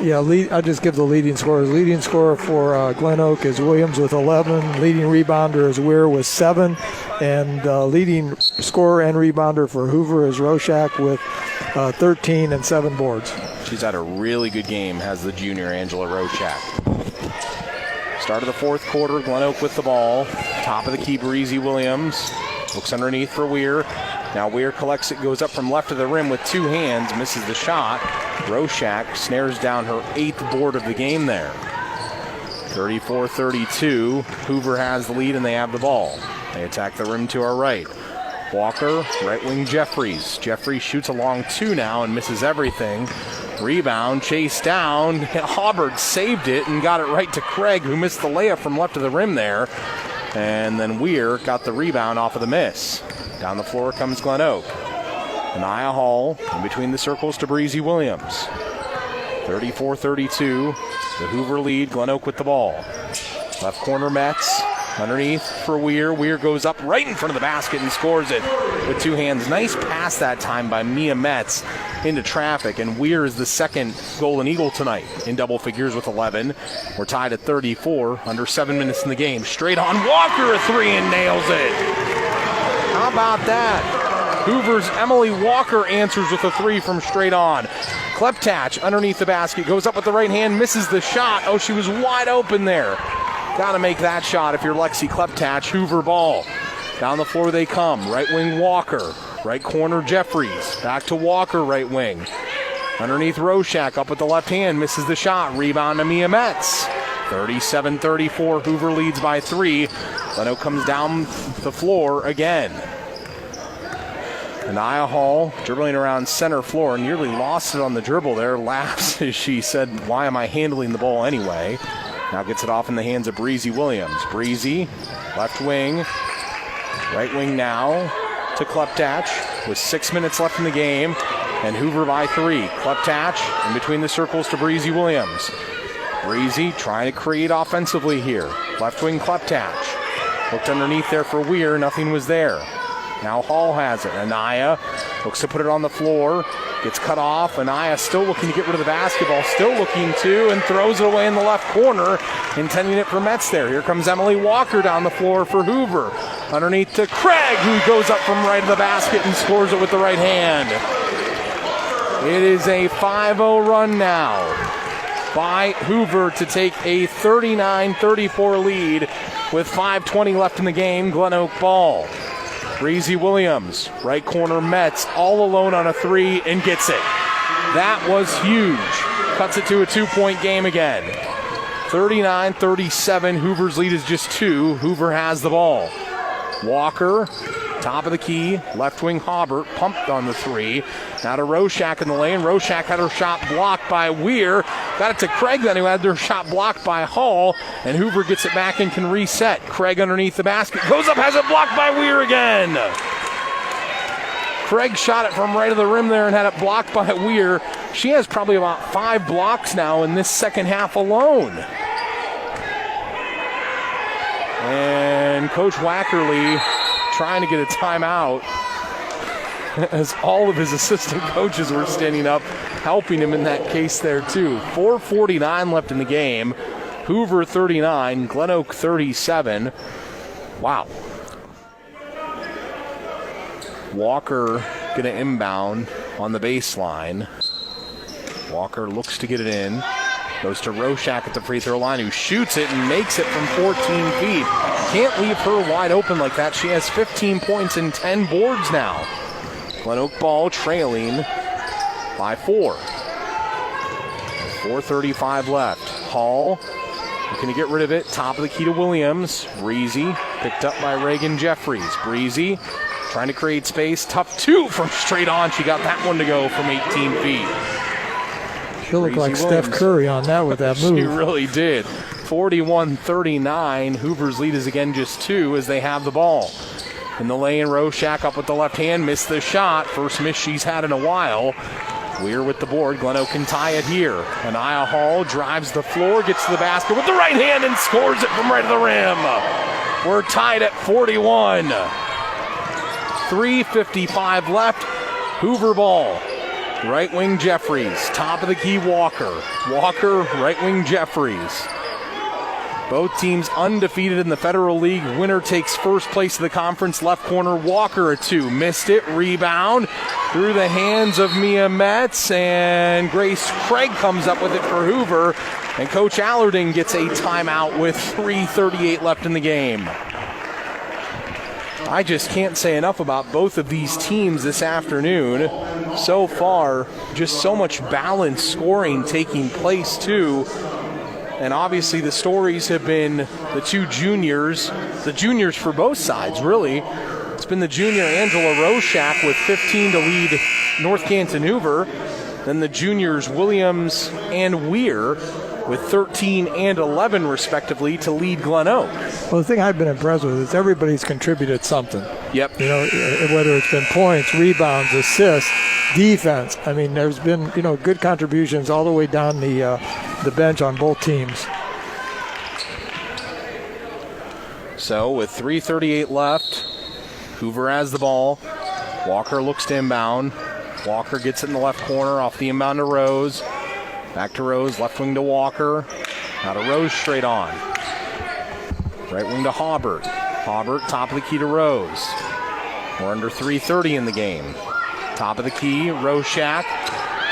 Yeah, I'll just give the leading scorers. Leading scorer for Glenoak is Williams with 11. Leading rebounder is Weir with 7. And leading scorer and rebounder for Hoover is Roshak with 13 and 7 boards. She's had a really good game, has the junior Angela Roshak. Start of the fourth quarter, Glenoak with the ball. Top of the key, Breezy Williams. Looks underneath for Weir. Now Weir collects it, goes up from left of the rim with 2 hands, misses the shot. Roshak snares down her 8th board of the game there. 34-32. Hoover has the lead and they have the ball. They attack the rim to our right. Walker, right wing Jeffries. Jeffries shoots a long 2 now and misses everything. Rebound, chased down. Hubbard saved it and got it right to Craig, who missed the layup from left of the rim there. And then Weir got the rebound off of the miss. Down the floor comes Glenoak. Anaya Hall in between the circles to Breezy Williams. 34-32. The Hoover lead. Glenoak with the ball. Left corner Metz. Underneath for Weir. Weir goes up right in front of the basket and scores it with two hands. Nice pass that time by Mia Metz into traffic. And Weir is the second Golden Eagle tonight in double figures with 11. We're tied at 34. Under 7 minutes in the game. Straight on Walker, a three, and nails it. How about that? Hoover's Emily Walker answers with a three from straight on. Kleptach underneath the basket. Goes up with the right hand. Misses the shot. Oh, she was wide open there. Got to make that shot if you're Lexi Kleptach. Hoover ball. Down the floor they come. Right wing Walker. Right corner Jeffries. Back to Walker, right wing. Underneath Roshak. Up with the left hand. Misses the shot. Rebound to Mia Metz. 37-34. Hoover leads by 3. Glenoak comes down the floor again. Anaya Hall dribbling around center floor. Nearly lost it on the dribble there. Laughs as she said, why am I handling the ball anyway? Now gets it off in the hands of Breezy Williams. Breezy, left wing, right wing now to Kleptach with 6 minutes left in the game, and Hoover by 3. Kleptach in between the circles to Breezy Williams. Breezy trying to create offensively here. Left wing Kleptach. Looked underneath there for Weir, nothing was there. Now Hall has it. Anaya looks to put it on the floor. Gets cut off. Anaya still looking to get rid of the basketball. Still looking to, and throws it away in the left corner. Intending it for Metz there. Here comes Emily Walker down the floor for Hoover. Underneath to Craig, who goes up from right of the basket and scores it with the right hand. It is a 5-0 run now by Hoover to take a 39-34 lead with 5:20 left in the game. Glenoak ball. Breezy Williams, right corner Metz, all alone on a three and gets it. That was huge. Cuts it to a 2-point game again. 39-37, Hoover's lead is just 2. Hoover has the ball. Walker, top of the key, left wing Hobart, pumped on the 3. Now to Roshak in the lane. Roshak had her shot blocked by Weir. Got it to Craig then, who had their shot blocked by Hall. And Hoover gets it back and can reset. Craig underneath the basket. Goes up, has it blocked by Weir again. Craig shot it from right of the rim there and had it blocked by Weir. She has probably about 5 blocks now in this second half alone. And Coach Wackerly trying to get a timeout as all of his assistant coaches were standing up helping him in that case there too. 4:49 left in the game. Hoover 39, Glenoak 37. Wow. Walker going to inbound on the baseline. Walker looks to get it in. Goes to Roshak at the free throw line, who shoots it and makes it from 14 feet. Can't leave her wide open like that. She has 15 points and 10 boards now. Glenoak ball trailing by 4. 4:35 left. Hall looking to get rid of it. Top of the key to Williams. Breezy picked up by Reagan Jeffries. Breezy trying to create space. Tough 2 from straight on. She got that one to go from 18 feet. She looked like Steph Curry on that with that move. She really did. 41-39. Hoover's lead is again just 2 as they have the ball. In the lane, Roshak up with the left hand. Missed the shot. First miss she's had in a while. Weir with the board. Glenoak can tie it here. Anaya Hall drives the floor, gets to the basket with the right hand and scores it from right of the rim. We're tied at 41. 3:55 left. Hoover ball. Right wing Jeffries. Top of the key Walker. Walker, right wing Jeffries. Both teams undefeated in the Federal League. Winner takes first place of the conference. Left corner Walker a 2. Missed it. Rebound through the hands of Mia Metz. And Grace Craig comes up with it for Hoover. And Coach Allerding gets a timeout with 3:38 left in the game. I just can't say enough about both of these teams this afternoon. So far, just so much balanced scoring taking place too. And obviously the stories have been the 2 juniors, the juniors for both sides really. It's been the junior Angela Roshak with 15 to lead North Canton Hoover. Then the juniors Williams and Weir. with 13 and 11 respectively to lead Glenoak. Well, the thing I've been impressed with is everybody's contributed something. Yep. You know, whether it's been points, rebounds, assists, defense. I mean, there's been, good contributions all the way down the bench on both teams. So with 3:38 left, Hoover has the ball. Walker looks to inbound. Walker gets it in the left corner off the inbound to Rose. Back to Rose, left wing to Walker. Now to Rose straight on. Right wing to Hobart. Hobart, top of the key to Rose. We're under 3:30 in the game. Top of the key, Rose Shack.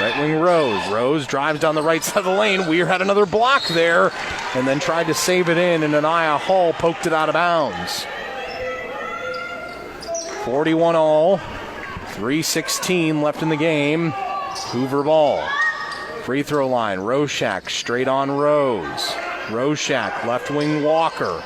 Right wing Rose. Rose drives down the right side of the lane. Weir had another block there and then tried to save it in, and Anaya Hall poked it out of bounds. 41 all. 3:16 left in the game. Hoover ball. Free throw line. Roshak straight on Rose. Roshak left wing Walker.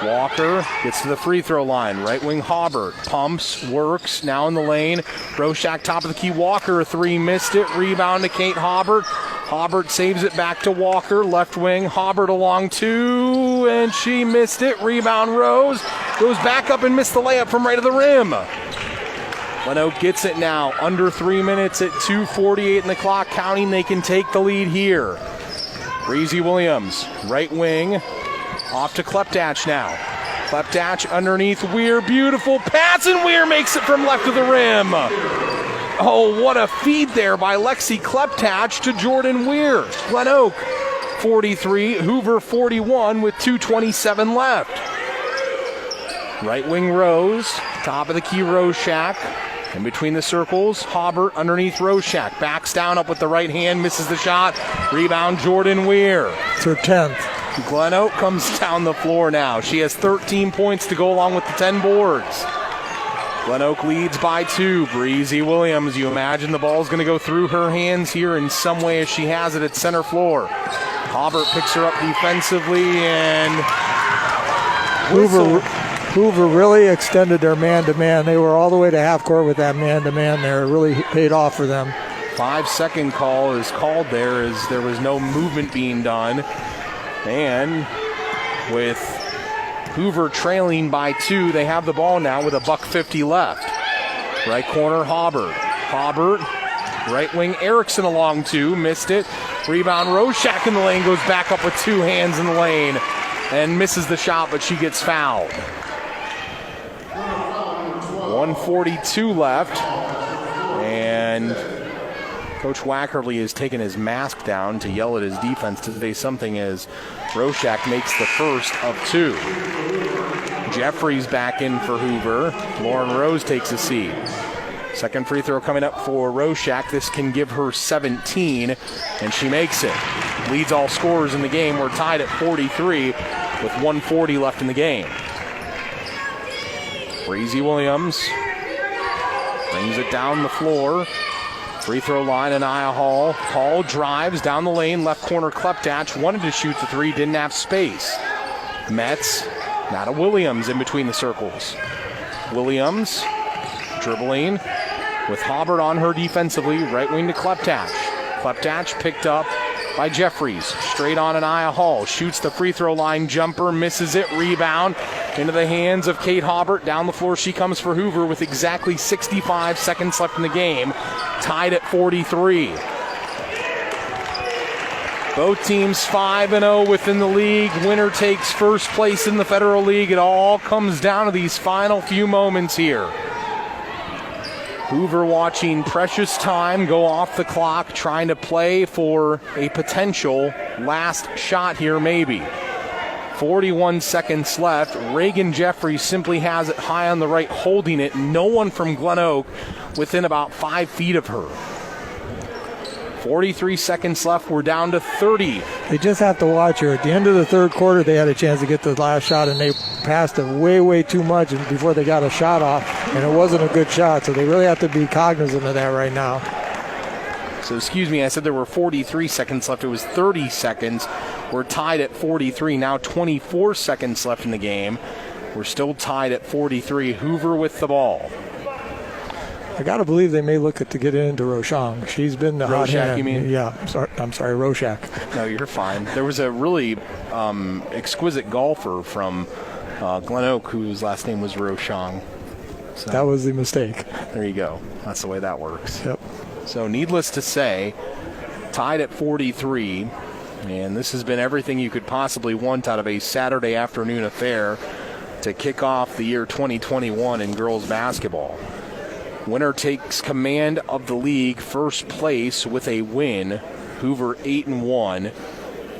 Walker gets to the free throw line. Right wing Hobart. Pumps, works, now in the lane. Roshak top of the key. Walker, a three, missed it. Rebound to Kate Hobart. Hobart saves it back to Walker. Left wing. Hobart along two, and she missed it. Rebound Rose. Goes back up and missed the layup from right of the rim. Glenoak gets it now. Under 3 minutes at 2:48 in the clock. Counting, they can take the lead here. Breezy Williams, right wing. Off to Kleptach now. Kleptach underneath Weir. Beautiful pass, and Weir makes it from left of the rim. Oh, what a feed there by Lexi Kleptach to Jordan Weir. Glenoak 43, Hoover 41 with 2:27 left. Right wing Rose, top of the key Roshak. In between the circles, Hobart underneath Roshak. Backs down up with the right hand, misses the shot. Rebound Jordan Weir. It's her 10th. Glenoak comes down the floor now. She has 13 points to go along with the 10 boards. Glenoak leads by 2. Breezy Williams, you imagine the ball's going to go through her hands here in some way as she has it at center floor. Hobart picks her up defensively, and Hoover really extended their man-to-man. They were all the way to half court with that man-to-man there. It really paid off for them. 5-second call is called there as there was no movement being done. And with Hoover trailing by 2, they have the ball now with $1:50 left. Right corner, Hobart. Hobart, right wing, Erickson along 2, missed it. Rebound, Roshak in the lane, goes back up with 2 hands in the lane and misses the shot, but she gets fouled. 1:42 left, and Coach Wackerly has taken his mask down to yell at his defense to say something as Roshak makes the first of 2. Jeffries back in for Hoover. Lauren Rose takes a seat. Second free throw coming up for Roshak. This can give her 17, and she makes it. Leads all scorers in the game. We're tied at 43 with 1:40 left in the game. Breezy Williams brings it down the floor. Free throw line, Anaya Hall. Hall drives down the lane, left corner Kleptach. Wanted to shoot the 3, didn't have space. Metz, now to Williams in between the circles. Williams dribbling with Hobart on her defensively, right wing to Kleptach. Kleptach picked up by Jeffries. Straight on Anaya Hall. Shoots the free throw line jumper, misses it. Rebound into the hands of Kate Hobart. Down the floor she comes for Hoover with exactly 65 seconds left in the game. Tied at 43. Both teams 5-0 within the league. Winner takes first place in the Federal League. It all comes down to these final few moments here. Hoover watching precious time go off the clock, trying to play for a potential last shot here maybe. 41 seconds left. Reagan Jeffries simply has it high on the right, holding it. No one from Glenoak within about 5 feet of her. 43 seconds left. We're down to 30. They just have to watch her. At the end of the third quarter, they had a chance to get the last shot, and they passed it way too much before they got a shot off, and it wasn't a good shot, so they really have to be cognizant of that right now. So, excuse me, I said there were 43 seconds left. It was 30 seconds. We're tied at 43. Now 24 seconds left in the game. We're still tied at 43. Hoover with the ball. I got to believe they may look to get into Rochang. She's been the hot hand. You mean? Yeah, I'm sorry, Roshak. No, you're fine. There was a really exquisite golfer from Glenoak whose last name was Rochang. So, that was the mistake. There you go. That's the way that works. Yep. So needless to say, tied at 43, and this has been everything you could possibly want out of a Saturday afternoon affair to kick off the year 2021 in girls basketball. Winner takes command of the league, first place with a win. Hoover 8-1,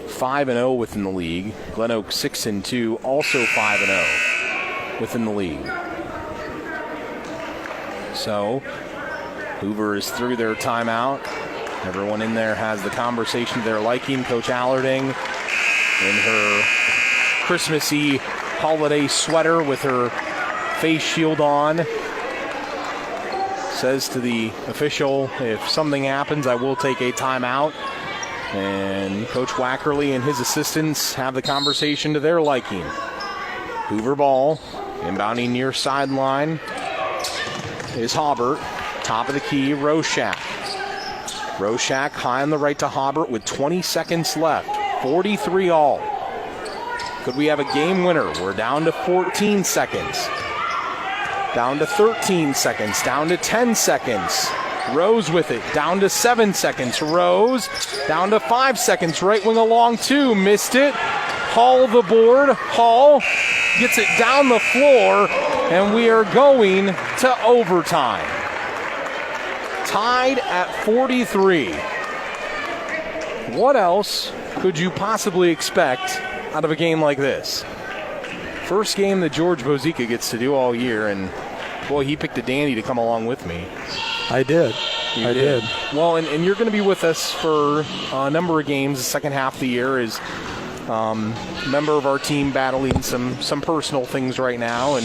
5-0 within the league. Glenoak 6-2, also 5-0 within the league. So Hoover is through their timeout. Everyone in there has the conversation to their liking. Coach Allarding in her Christmassy holiday sweater with her face shield on says to the official, if something happens, I will take a timeout. And Coach Wackerly and his assistants have the conversation to their liking. Hoover ball, inbounding near sideline is Hobart. Top of the key, Roshak. Roshak high on the right to Hobart with 20 seconds left. 43 all. Could we have a game winner? We're down to 14 seconds. Down to 13 seconds. Down to 10 seconds. Rose with it. Down to 7 seconds. Rose down to 5 seconds. Right wing along 2. Missed it. Hall the board. Hall gets it down the floor. And we are going to overtime. Tied at 43. What else could you possibly expect out of a game like this? First game that George Bozica gets to do all year, and boy, he picked a dandy to come along with me. I did. I did. Well, and you're going to be with us for a number of games. The second half of the year is a member of our team battling some personal things right now, and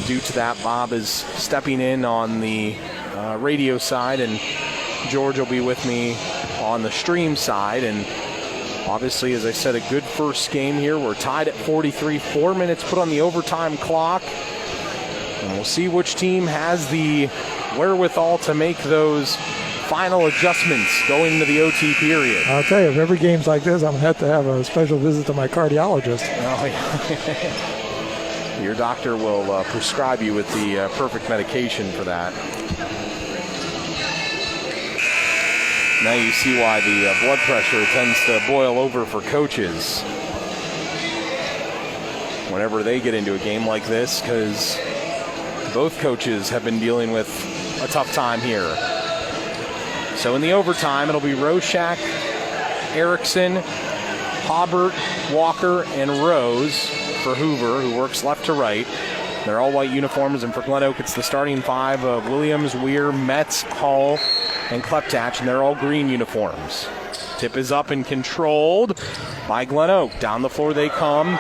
due to that, Bob is stepping in on the radio side, and George will be with me on the stream side. And obviously, as I said, a good first game here. We're tied at 43, 4 minutes put on the overtime clock. And we'll see which team has the wherewithal to make those final adjustments going into the OT period. I'll tell you, if every game's like this, I'm going to have a special visit to my cardiologist. Oh, yeah. Your doctor will prescribe you with the perfect medication for that. Now you see why the blood pressure tends to boil over for coaches whenever they get into a game like this, because both coaches have been dealing with a tough time here. So in the overtime, it'll be Roshak, Erickson, Hobart, Walker, and Rose for Hoover, who works left to right. They're all white uniforms, and for Glenoak, it's the starting five of Williams, Weir, Metz, Hall, and Kleptach, and they're all green uniforms. Tip is up and controlled by Glenoak. Down the floor they come.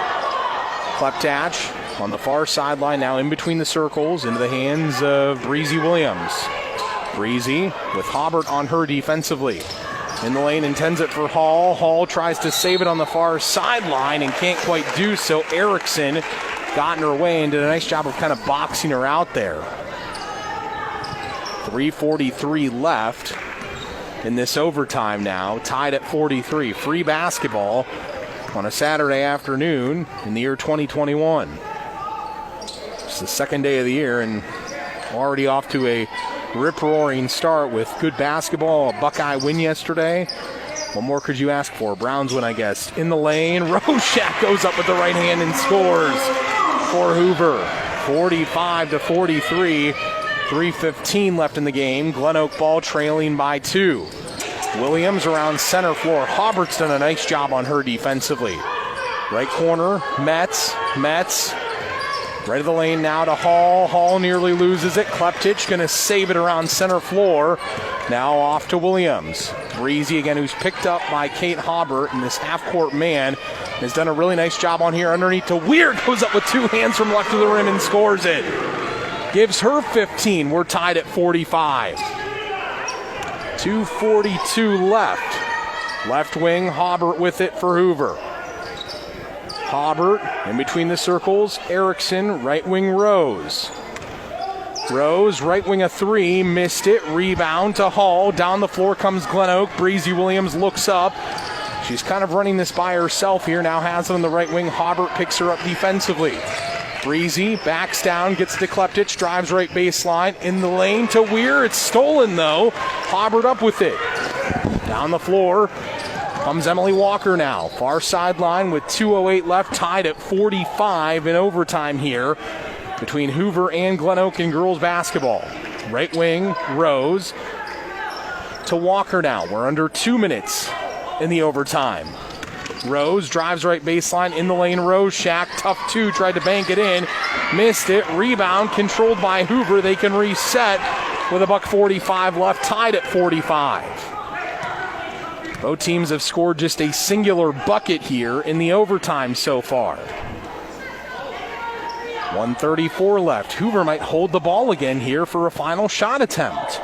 Kleptach on the far sideline, now in between the circles, into the hands of Breezy Williams. Breezy with Hobart on her defensively. In the lane, intends it for Hall. Hall tries to save it on the far sideline and can't quite do so. Erickson got in her way and did a nice job of kind of boxing her out there. 3:43 left in this overtime now, tied at 43. Free basketball on a Saturday afternoon in the year 2021. It's the second day of the year and already off to a rip-roaring start with good basketball, a Buckeye win yesterday. What more could you ask for? Browns win, I guess. In the lane, Roshak goes up with the right hand and scores for Hoover. 45-43. 3:15 left in the game. Glenoak ball trailing by 2. Williams around center floor. Hobart's done a nice job on her defensively. Right corner, Metz. Right of the lane now to Hall. Hall nearly loses it. Kleptich going to save it around center floor. Now off to Williams. Breezy again, who's picked up by Kate Hobart, and this half-court man has done a really nice job on here. Underneath to Weir, goes up with 2 hands from left of the rim and scores it. Gives her 15. We're tied at 45. 2:42 left. Left wing, Hobart with it for Hoover. Hobart in between the circles. Erickson, right wing Rose. Rose, right wing a three, missed it. Rebound to Hall. Down the floor comes Glenoak. Breezy Williams looks up. She's kind of running this by herself here. Now has it on the right wing. Hobart picks her up defensively. Breezy backs down, gets to Kleptich, drives right baseline. In the lane to Weir. It's stolen though. Hobart up with it. Down the floor comes Emily Walker now. Far sideline with 2:08 left, tied at 45 in overtime here between Hoover and Glenoak in girls basketball. Right wing, Rose to Walker now. We're under 2 minutes in the overtime. Rose drives right baseline in the lane. Rose Shack, tough two, tried to bank it in, missed it. Rebound controlled by Hoover. They can reset with $1:45 left, tied at 45. Both teams have scored just a singular bucket here in the overtime so far. 1:34 left. Hoover might hold the ball again here for a final shot attempt.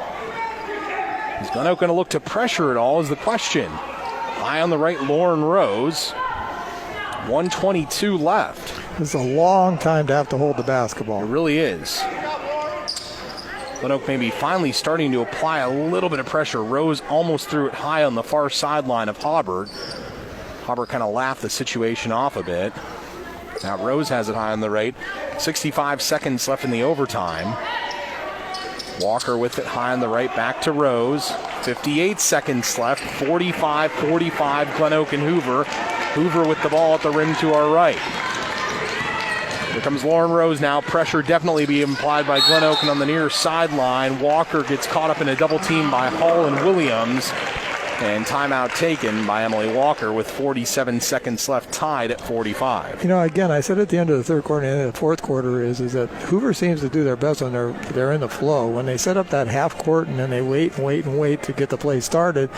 Is Glenoak going to look to pressure it all is the question. High on the right, Lauren Rose. 1:22 left. It's a long time to have to hold the basketball. It really is. Glenoak maybe finally starting to apply a little bit of pressure. Rose almost threw it high on the far sideline of Hobart. Hobart kind of laughed the situation off a bit. Now Rose has it high on the right. 65 seconds left in the overtime. Walker with it high on the right, back to Rose. 58 seconds left, 45-45, Glenoak and Hoover. Hoover with the ball at the rim to our right. Here comes Lauren Rose now. Pressure definitely being applied by Glenoak, and on the near sideline, Walker gets caught up in a double team by Hall and Williams. And timeout taken by Emily Walker with 47 seconds left, tied at 45. You know, again, I said at the end of the third quarter and the fourth quarter is that Hoover seems to do their best when they're in the flow. When they set up that half court and then they wait to get the play started,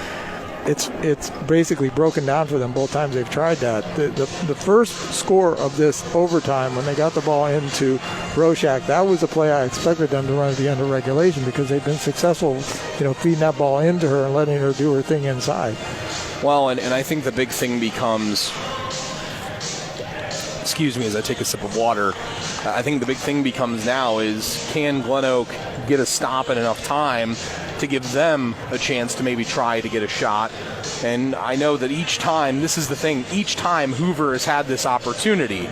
it's basically broken down for them both times they've tried that. The first score of this overtime, when they got the ball into Roshak, that was a play I expected them to run at the end of regulation because they've been successful, feeding that ball into her and letting her do her thing inside. Well, and I think the big thing becomes, excuse me as I take a sip of water, I think the big thing becomes now is, can Glenoak get a stop in enough time to give them a chance to maybe try to get a shot? And I know that each time, this is the thing, each time Hoover has had this opportunity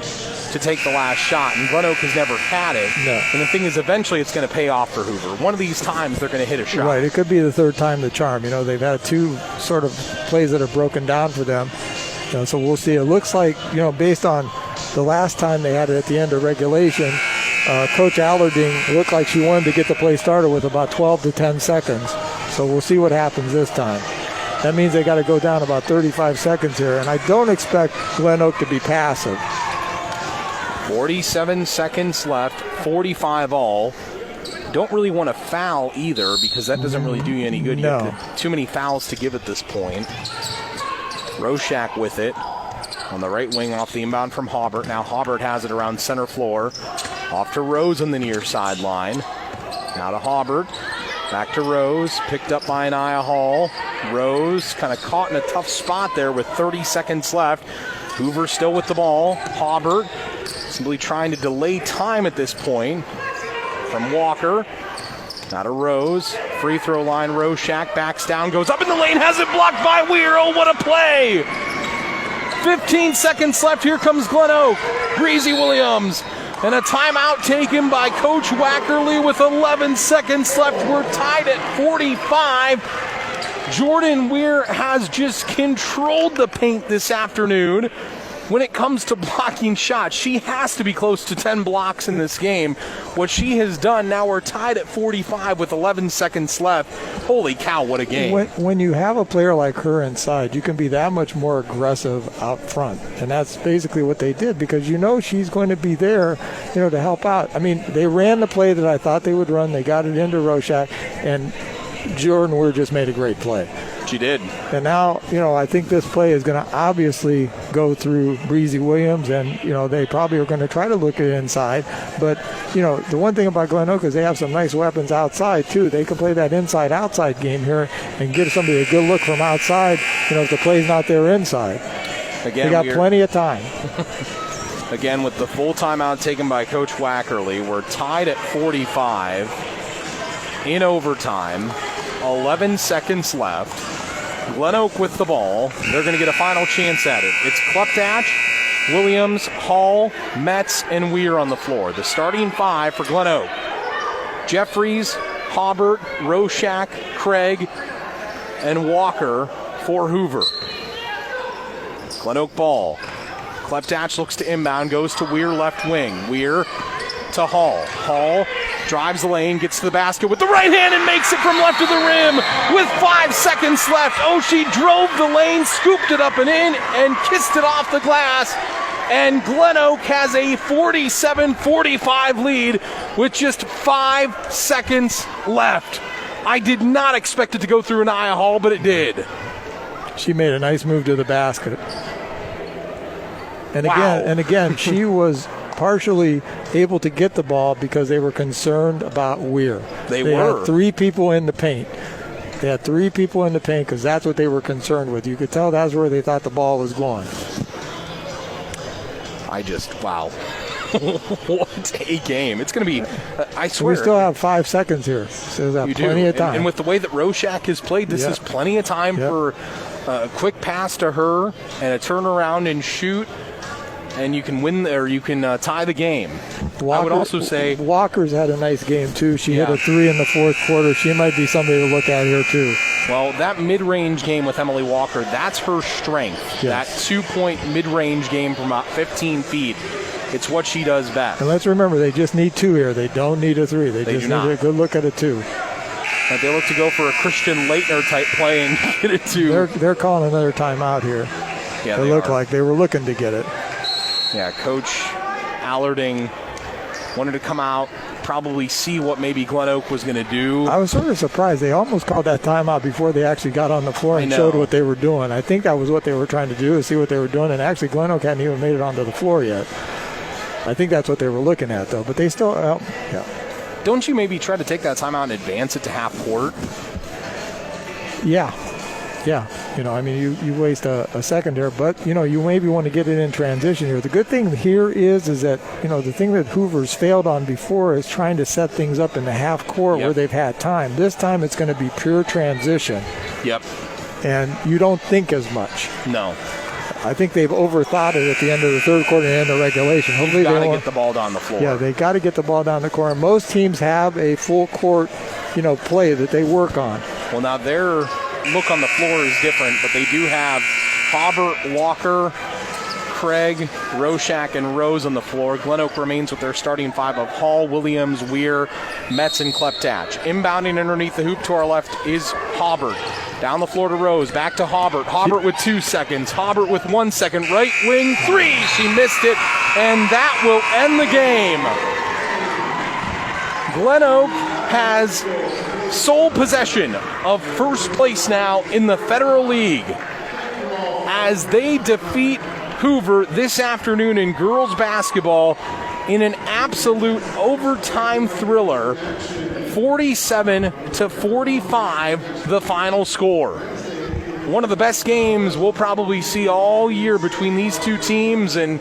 to take the last shot, and Glenoak has never had it. No. And the thing is, eventually it's going to pay off for Hoover. One of these times they're going to hit a shot. Right, it could be the third time the charm. They've had two sort of plays that are broken down for them. So we'll see. It looks like, based on the last time they had it at the end of regulation, Coach Allerding looked like she wanted to get the play started with about 12 to 10 seconds. So we'll see what happens this time. That means they got to go down about 35 seconds here, and I don't expect Glenoak to be passive. 47 seconds left, 45 all. Don't really want to foul either because that doesn't really do you any good. No. You have too many fouls to give at this point. Roshak with it. On the right wing off the inbound from Hobart. Now Hobart has it around center floor. Off to Rose on the near sideline. Now to Hobart. Back to Rose. Picked up by Anaya Hall. Rose kind of caught in a tough spot there with 30 seconds left. Hoover still with the ball. Hobart simply trying to delay time at this point. From Walker. Now to Rose. Free throw line. Roshak backs down. Goes up in the lane. Has it blocked by Weir. Oh, what a play! 15 seconds left. Here comes Glenoak. Breezy Williams. And a timeout taken by Coach Wackerly with 11 seconds left. We're tied at 45. Jordan Weir has just controlled the paint this afternoon. When it comes to blocking shots, she has to be close to 10 blocks in this game. What she has done, now we're tied at 45 with 11 seconds left. Holy cow, what a game. When you have a player like her inside, you can be that much more aggressive out front. And that's basically what they did because she's going to be there, to help out. I mean, they ran the play that I thought they would run. They got it into Roshak, and Jordan Weir just made a great play. She did. And now, I think this play is going to obviously go through Breezy Williams, and, they probably are going to try to look at it inside. But, the one thing about Glenoak is they have some nice weapons outside, too. They can play that inside-outside game here and give somebody a good look from outside, if the play's not there inside. Again, they got plenty of time. Again, with the full timeout taken by Coach Wackerly, we're tied at 45 in overtime. 11 seconds left. Glenoak with the ball. They're going to get a final chance at it. It's Kleptach, Williams, Hall, Metz, and Weir on the floor. The starting five for Glenoak: Jeffries, Hobart, Roshak, Craig, and Walker for Hoover. Glenoak ball. Kleptach looks to inbound, goes to Weir left wing. Weir to Hall. Hall drives the lane, gets to the basket with the right hand and makes it from left of the rim with 5 seconds left. Oshie drove the lane, scooped it up and in, and kissed it off the glass. And Glenoak has a 47-45 lead with just 5 seconds left. I did not expect it to go through an Aya Hall, but it did. She made a nice move to the basket. And Wow. again, she was partially able to get the ball because they were concerned about Weir. They had were. 3 people in the paint. They had 3 people in the paint because that's what they were concerned with. You could tell that's where they thought the ball was going. Wow. What a game. It's going to be, I swear. We still have 5 seconds here. So we have plenty of time. And with the way that Roshak has played, this is plenty of time for a quick pass to her and a turnaround and shoot. And you can win, or you can tie the game. I would also say Walker's had a nice game too. She hit a 3 in the fourth quarter. She might be somebody to look at here too. Well, that mid-range game with Emily Walker, that's her strength. Yes. That 2-point mid-range game from about 15 feet. It's what she does best. And let's remember, they just need 2 here. They don't need a 3. They just need a good look at a 2. But they look to go for a Christian Leitner type play and get it to. They're calling another timeout here. Yeah, they look like they were looking to get it. Yeah, Coach Allarding wanted to come out, probably see what maybe Glenoak was going to do. I was sort of surprised. They almost called that timeout before they actually got on the floor and showed what they were doing. I think that was what they were trying to do, is see what they were doing. And actually, Glenoak hadn't even made it onto the floor yet. I think that's what they were looking at, though. But they still, Don't you maybe try to take that timeout and advance it to half court? Yeah. You waste a second there, but, you maybe want to get it in transition here. The good thing here is that, the thing that Hoover's failed on before is trying to set things up in the half court where they've had time. This time it's going to be pure transition. Yep. And you don't think as much. No. I think they've overthought it at the end of the third quarter and end of regulation. Hopefully they got to get the ball down the floor. Yeah, they got to get the ball down the court. Most teams have a full court, play that they work on. Well, now their look on the floor is different, but they do have Hobart, Walker, Craig, Roshak, and Rose on the floor. Glenoak remains with their starting 5 of Hall, Williams, Weir, Metz, and Kleptach. Inbounding underneath the hoop to our left is Hobart. Down the floor to Rose, back to Hobart. Hobart with 2 seconds. Hobart with 1 second. Right wing 3. She missed it, and that will end the game. Glenoak has sole possession of first place now in the Federal League as they defeat Hoover this afternoon in girls basketball in an absolute overtime thriller. 47-45 the final score. One of the best games we'll probably see all year between these two teams, and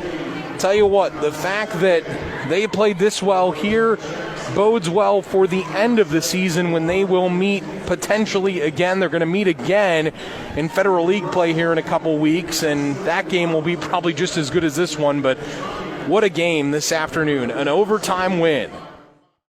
tell you what, the fact that they played this well here bodes well for the end of the season when they will meet potentially again. They're going to meet again in Federal League play here in a couple weeks, and that game will be probably just as good as this one. But what a game this afternoon, an overtime win.